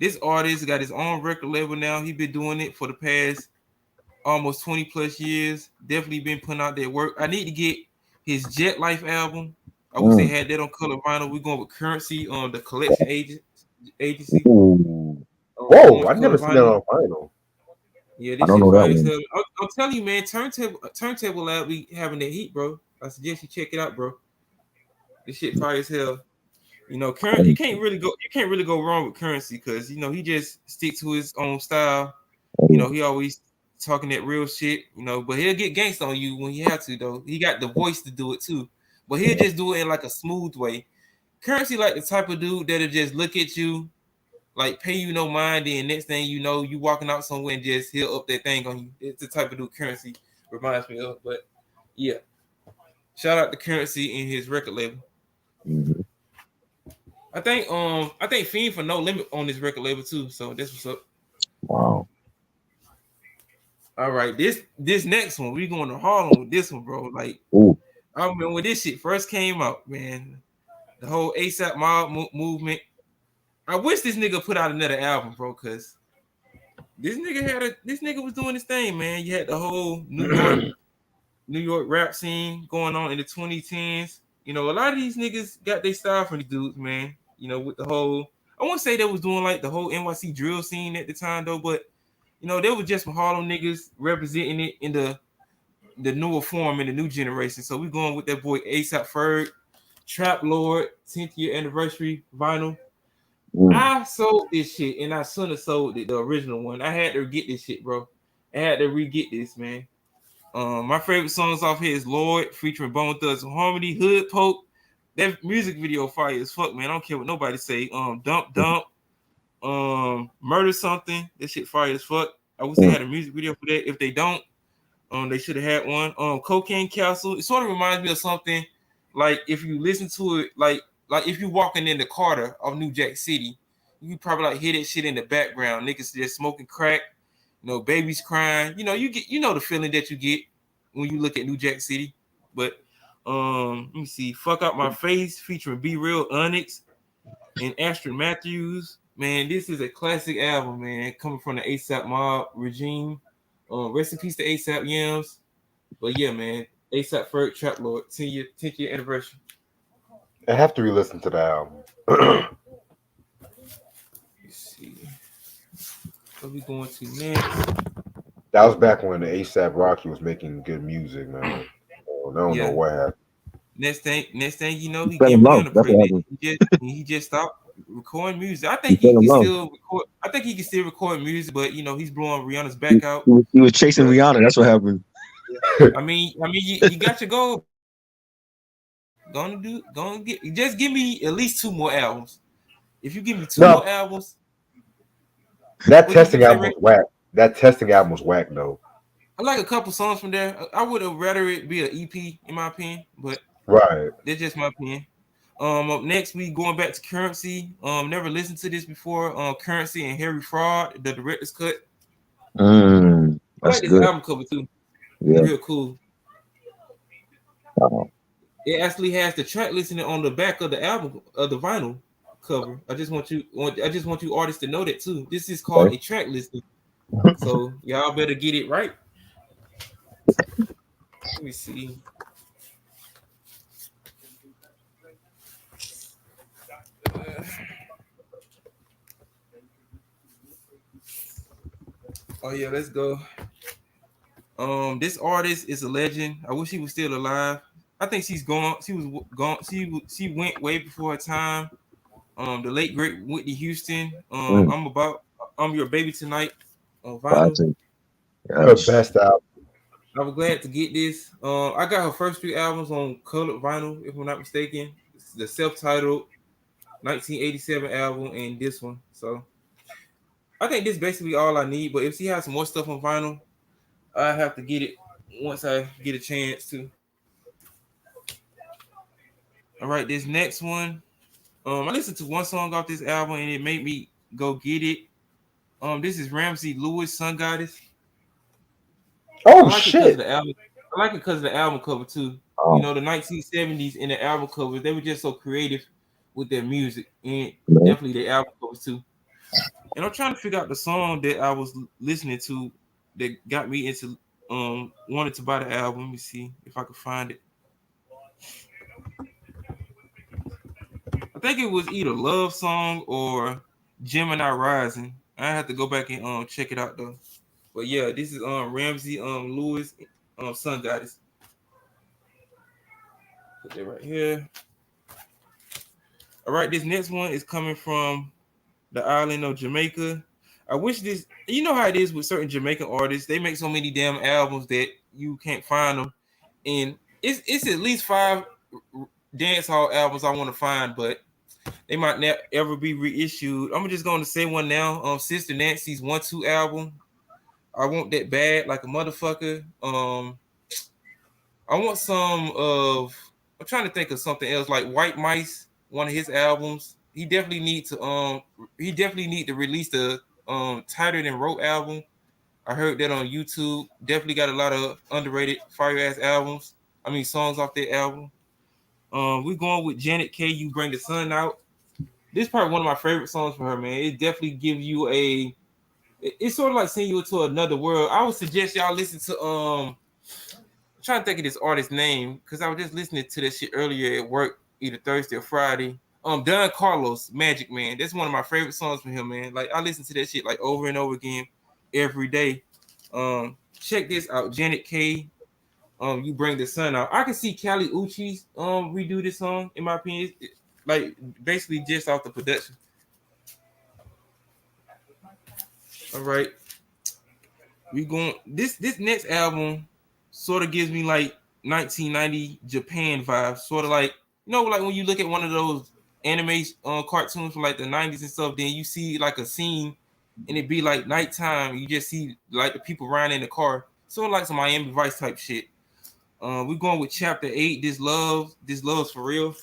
This artist got his own record label now. He been doing it for the past almost 20 plus years. Definitely been putting out that work. I need to get his Jet Life album. I wish they Mm. had that on color vinyl. We're going with Currency on the collection agency Ooh, Whoa, on I color never seen that vinyl. on vinyl. Yeah, I this don't shit know that fire as one. hell. I'm telling you, man, turntable lab be having that heat, bro. I suggest you check it out, bro. This shit fire as hell. You know, current Mm. you can't really go wrong with Currency because he just sticks to his own style. Mm. He always talking that real shit, but he'll get gangsta on you when he have to though. He got the voice to do it too. But he'll just do it in like a smooth way. Currency like the type of dude that'll just look at you, like pay you no mind, and next thing you know, you walking out somewhere and just he'll up that thing on you. It's the type of dude Currency reminds me of. But yeah. Shout out to Currency and his record label. Mhm. I think Fiend for No Limit on this record label too. So that's what's up. Wow. All right, this next one, we going to Harlem with this one, bro. Like Ooh. I remember when this shit first came out, man. The whole ASAP mob movement. I wish this nigga put out another album, bro, because this nigga was doing his thing, man. You had the whole New York rap scene going on in the 2010s. A lot of these niggas got their style from these dudes, man. With the whole, I won't say they was doing like the whole NYC drill scene at the time though, but they was just some Harlem niggas representing it in the newer form in the new generation. So we going with that boy ASAP Ferg, Trap Lord, 10th year anniversary vinyl. Mm. I sold this shit and I shouldn't have sold it, the original one. I had to get this shit, bro. I had to re-get this, man. My favorite songs off here is Lord featuring Bone Thugs and Harmony, Hood Poke. That music video fire as fuck, man. I don't care what nobody say. Dump, Murder Something. That shit fire as fuck. I wish they Mm. had a music video for that. If they don't, they should have had one. Cocaine Castle. It sort of reminds me of something like if you listen to it, like if you walking in the Carter of New Jack City, you probably like hear that shit in the background. Niggas just smoking crack, babies crying. You get the feeling that you get when you look at New Jack City. But let me see. Fuck Out My Face featuring Be Real, Onyx, and Astrid Matthews. Man, this is a classic album, man, coming from the ASAP mob regime. Rest in peace to ASAP Yams. But yeah, man, ASAP Ferg, Trap Lord, 10th year anniversary. I have to re-listen to the album. Let's see. What we going to next? That was back when ASAP Rocky was making good music, man. I don't know Yeah. what happened. Next thing, he He fell in getting love. That's what unappreciated. happened. He just stopped recording music. I He think he fell in can love. still record. I think he can still record music, but he's blowing Rihanna's back out. He was chasing But Rihanna. That's what happened. you got your goal. Gonna just give me at least 2 more albums. If you give me two No, more albums, that what you finna testing say, album Ray? was whack. That testing album was whack though. I like a couple songs from there. I would have rather it be an EP in my opinion, but Right. that's just my opinion. Up next we going back to Currency. Never listened to this before. Currency and Harry Fraud, the director's cut. I That's like this good. album cover too. It's Yeah. real cool. Uh, It actually has the track listing on the back of the album of the vinyl cover. I just want you artists to know that too. This is called okay. a track listing. So y'all better get it right. Let me see. Oh yeah, let's go. This artist is a legend. I wish he was still alive. I think she's gone. She was gone. She went way before her time. The late great Whitney Houston. Mm, I'm your baby tonight on vinyl. classic. Her Yes. best album. I was glad to get this. I got her first three albums on colored vinyl, if I'm not mistaken. It's the self-titled 1987 album and this one. So I think this is basically all I need. But if she has some more stuff on vinyl, I have to get it once I get a chance to. All right, this next one. I listened to one song off this album and it made me go get it. This is Ramsey Lewis, Sun Goddess. I Oh like it because of shit. the album. I like it because of the album cover too. You Oh, know, the 1970s in the album covers, they were just so creative with their music and man. definitely the album covers too. And I'm trying to figure out the song that I was listening to that got me into wanted to buy the album. Let me see if I could find it. I think it was either Love Song or Gemini Rising. I have to go back and check it out though. But yeah, this is Ramsey Lewis Sun Goddess. Put that right here. All right, this next one is coming from the island of Jamaica. I wish this, you know how it is with certain Jamaican artists, they make so many damn albums that you can't find them. And it's at least five dance hall albums I want to find, but they might not ever be reissued. I'm just going to say one now. Sister Nancy's 1-2 album. I want that bad like a motherfucker. I want some of. I'm trying to think of something else like White Mice. One of his albums. He definitely need to. He definitely need to release the Tighter Than Rope album. I heard that on YouTube. Definitely got a lot of underrated fire ass albums. I mean songs off that album. We're going with Janet K. You Bring the Sun Out. This is probably one of my favorite songs for her, man. It definitely gives you a. It's sort of like sending you into another world. I would suggest y'all listen to I'm trying to think of this artist's name because I was just listening to this shit earlier at work, either Thursday or Friday. Don Carlos, Magic Man. That's one of my favorite songs from him, man. Like I listen to that shit like over and over again every day. Check this out, Janet K. You Bring the Sun Out. I can see Kali Uchis redo this song in my opinion. Like basically just off the production. All right, we going this next album sort of gives me like 1990 Japan vibes, sort of like like when you look at one of those anime cartoons from like the 90s and stuff, then you see like a scene and it be like nighttime, you just see like the people riding in the car, sort of like some Miami Vice type shit. We're going with chapter 8, this love's for real.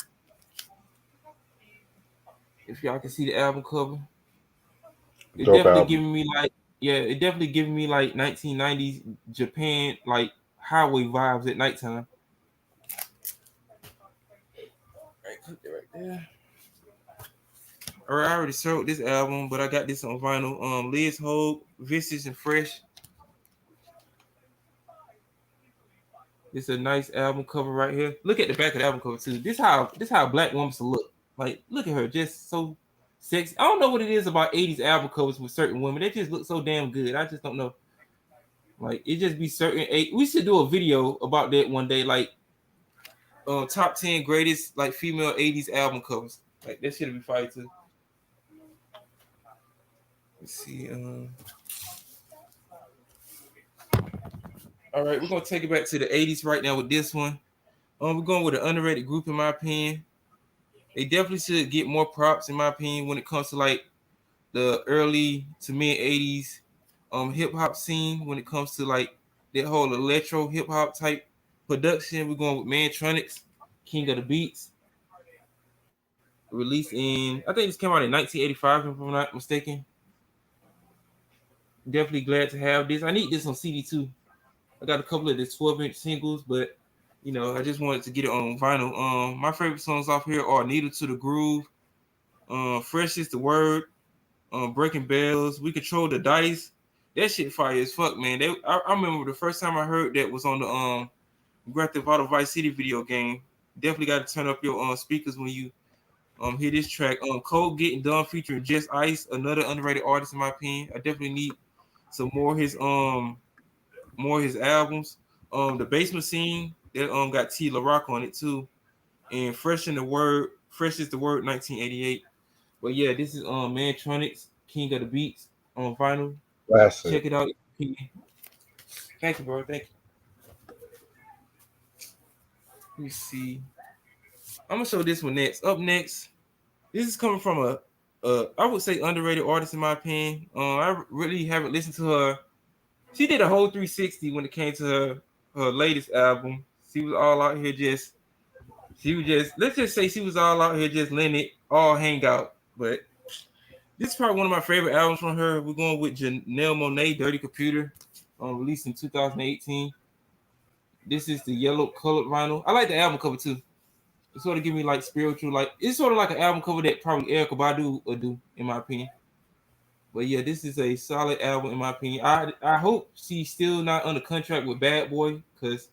If y'all can see the album cover, it Dope definitely album. giving me like, yeah, it definitely giving me like 1990s Japan, like highway vibes at nighttime. Right, put that right there. All right, I already sold this album, but I got this on vinyl. Liz Hogue, Vicious and Fresh. It's a nice album cover right here. Look at the back of the album cover too. This how a black woman should look. Like, look at her, just so sexy. I don't know what it is about 80s album covers with certain women. They just look so damn good. I just don't know. Like, it just be certain. We should do a video about that one day. Like, top 10 greatest like female 80s album covers. Like, that should be fire too. Let's see. All right, we're gonna take it back to the 80s right now with this one. We're going with an underrated group in my opinion. They definitely should get more props, in my opinion, when it comes to like the early to mid '80s hip hop scene. When it comes to like that whole electro hip hop type production, we're going with Mantronics, King of the Beats, released in I think this came out in 1985, if I'm not mistaken. Definitely glad to have this. I need this on CD too. I got a couple of the 12-inch singles, but I just wanted to get it on vinyl. My favorite songs off here are "Needle to the Groove," "Fresh is the Word," "Breaking Bells." "We Control the Dice." That shit fire as fuck, man. I remember the first time I heard that was on the Grand Theft Auto Vice City video game. Definitely got to turn up your speakers when you hear this track. Code Getting Done featuring Just Ice, another underrated artist in my opinion. I definitely need some more of his albums. The Basement Scene that got T La Rock on it too, and Fresh is the Word, 1988. But yeah, this is Mantronics, King of the Beats on vinyl. Classic. Check it out. Thank you, bro. Thank you. Let me see. I'm gonna show this one next. Up next, this is coming from a I would say underrated artist in my opinion. I really haven't listened to her. She did a whole 360 when it came to her latest album. She was all out here just. She was just. Let's just say she was all out here just letting it all hang out. But this is probably one of my favorite albums from her. We're going with Janelle Monáe, "Dirty Computer," released in 2018. This is the yellow colored vinyl. I like the album cover too. It sort of give me like spiritual, like it's sort of like an album cover that probably Erykah Badu would do, in my opinion. But yeah, this is a solid album in my opinion. I hope she's still not under contract with Bad Boy because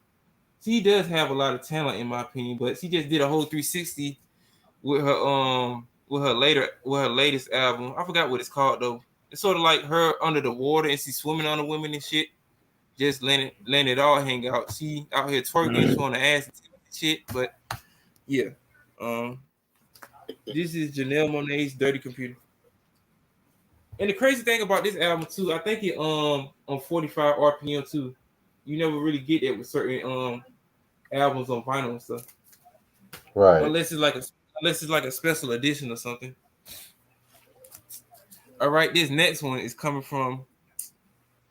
she does have a lot of talent in my opinion. But she just did a whole 360 with her latest album. I forgot what it's called though. It's sort of like her under the water and she's swimming on the women and shit. Just letting it all hang out. She out here twerking, showing the ass and shit. But yeah, um, this is Janelle Monáe's "Dirty Computer." And the crazy thing about this album too, I think it on 45 RPM too. You never really get that with certain albums on vinyl and stuff, Right. unless it's like a special edition or something. All right, this next one is coming from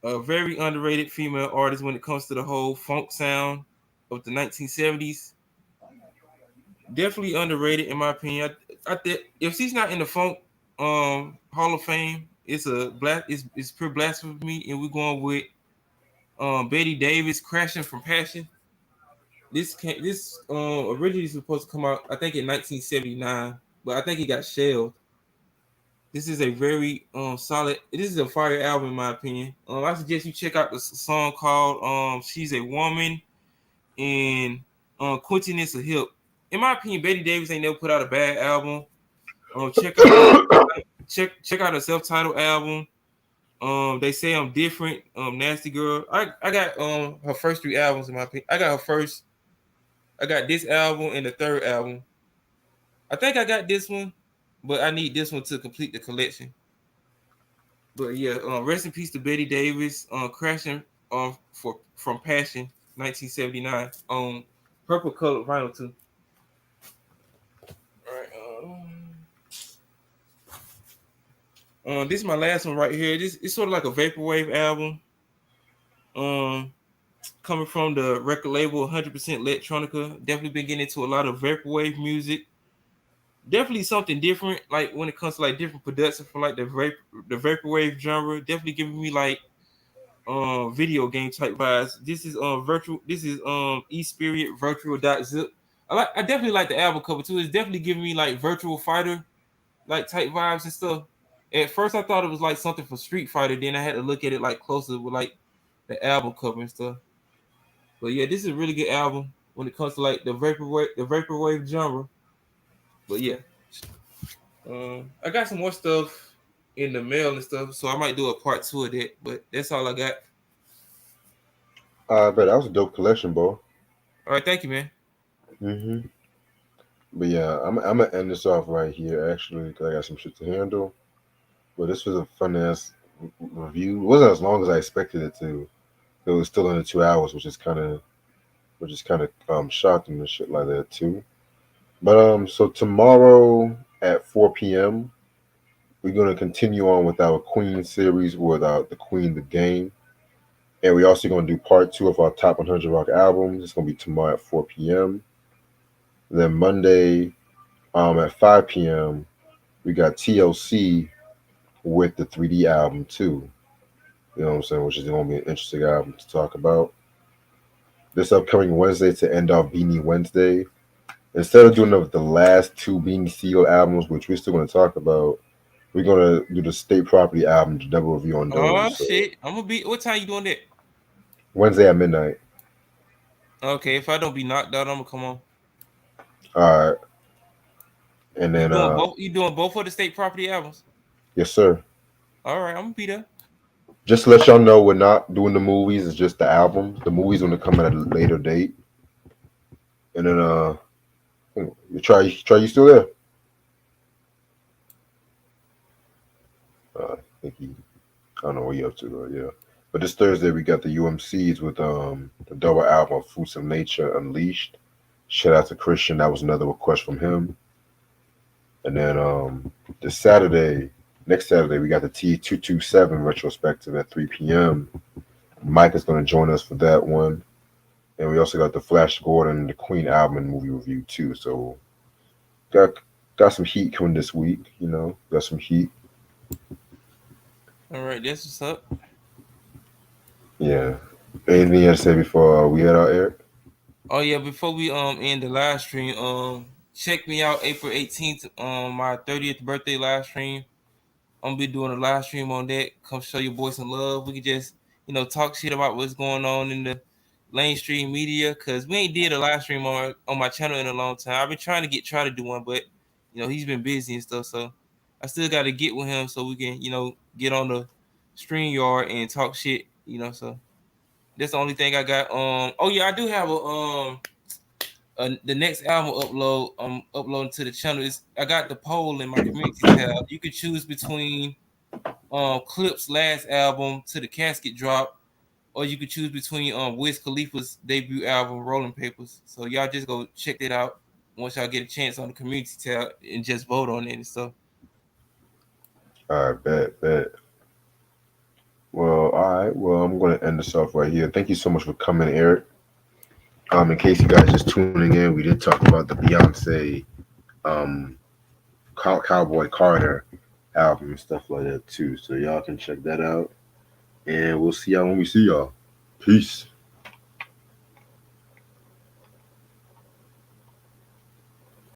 a very underrated female artist when it comes to the whole funk sound of the 1970s. Definitely underrated in my opinion. I think if she's not in the funk Hall of Fame, it's pure blasphemy, and we're going with Betty Davis, "Crashing from Passion." This originally supposed to come out I think in 1979, but I think it got shelved. This is a very solid. This is a fire album in my opinion. I suggest you check out the song called "She's a Woman" and "Quentin is a Hip." In my opinion, Betty Davis ain't never put out a bad album. Check out check out her self-titled album. They Say I'm Different. "Nasty Girl." I got her first three albums in my opinion. I got this album and the third album. I think I got this one, but I need this one to complete the collection. But yeah, rest in peace to Betty Davis. "Crashing from Passion," 1979 on purple colored vinyl too. All right. This is my last one right here. This it's sort of like a vaporwave album. Um, Coming from the record label 100% Electronica. Definitely been getting into a lot of vaporwave music. Definitely something different. Like when it comes to like different production from like the vaporwave genre. Definitely giving me like video game type vibes. This is virtual. This is E-Spirit Virtual Dot Zip. I definitely like the album cover too. It's definitely giving me like Virtual Fighter like type vibes and stuff. At first, I thought it was like something for Street Fighter. Then I had to look at it like closer with like the album cover and stuff. But yeah, this is a really good album when it comes to like the vaporwave genre. But yeah, I got some more stuff in the mail and stuff, so I might do a part two of that. But that's all I got. But that was a dope collection, bro. All right, thank you, man. Hmm. But yeah, I'm gonna end this off right here actually because I got some shit to handle. But this was a fun ass review. It wasn't as long as I expected it to. It was still under 2 hours, which is kind of shocking and shit like that too. But so tomorrow at 4 p.m. we're gonna continue on with our Queen series with the Queen the Game, and we're also gonna do part two of our top 100 rock albums. It's gonna be tomorrow at 4 p.m. Then Monday at 5 p.m. we got TLC with the 3D album too. You know what I'm saying? Which is gonna be an interesting album to talk about. This upcoming Wednesday to end off Beanie Wednesday. Instead of doing the last two Beanie Siegel albums, which we're still gonna talk about, we're gonna do the State Property album, the double review on Oh those. So shit! I'm gonna be. What time you doing that? Wednesday at midnight. Okay, if I don't be knocked out, I'm gonna come on. All right, and You then doing both? You doing both of the state property albums? yes sir. All right, I'm gonna be there. Just to let y'all know, we're not doing the movies. It's just the album. The movies gonna come at a later date. And then you try. You still there? I think he. I don't know what you up to, but yeah. But this Thursday we got the UMCs with the double album of Fruits of Nature Unleashed. Shout out to Christian. That was another request from him. And then this Saturday, next Saturday, we got the T227 retrospective at 3 p.m. Mike is going to join us for that one. And we also got the Flash Gordon, the Queen album and movie review too. So got some heat coming this week. You know, got some heat. All right, that's what's up. Yeah. Anything else to say before we head out, Eric? Oh yeah, before we end the live stream, check me out April 18th on my 30th birthday live stream. I'm gonna be doing a live stream on that. Come show your boy some love. We can just talk shit about what's going on in the mainstream media, cause we ain't did a live stream on my channel in a long time. I've been trying to try to do one, but he's been busy and stuff. So I still got to get with him so we can get on the stream yard and talk shit. So that's the only thing I got. Oh yeah, I do have the next album upload. I'm uploading to the channel. I got the poll in my community tab. You can choose between Clip's last album to the casket drop, or you could choose between Wiz Khalifa's debut album, Rolling Papers. So y'all just go check it out once y'all get a chance on the community tab and just vote on it and stuff. All right, bet. Well, all right. Well, I'm going to end this off right here. Thank you so much for coming, Eric. In case you guys just tuning in, we did talk about the Beyonce um, Cowboy Carter album and stuff like that too. So y'all can check that out. And we'll see y'all when we see y'all. Peace.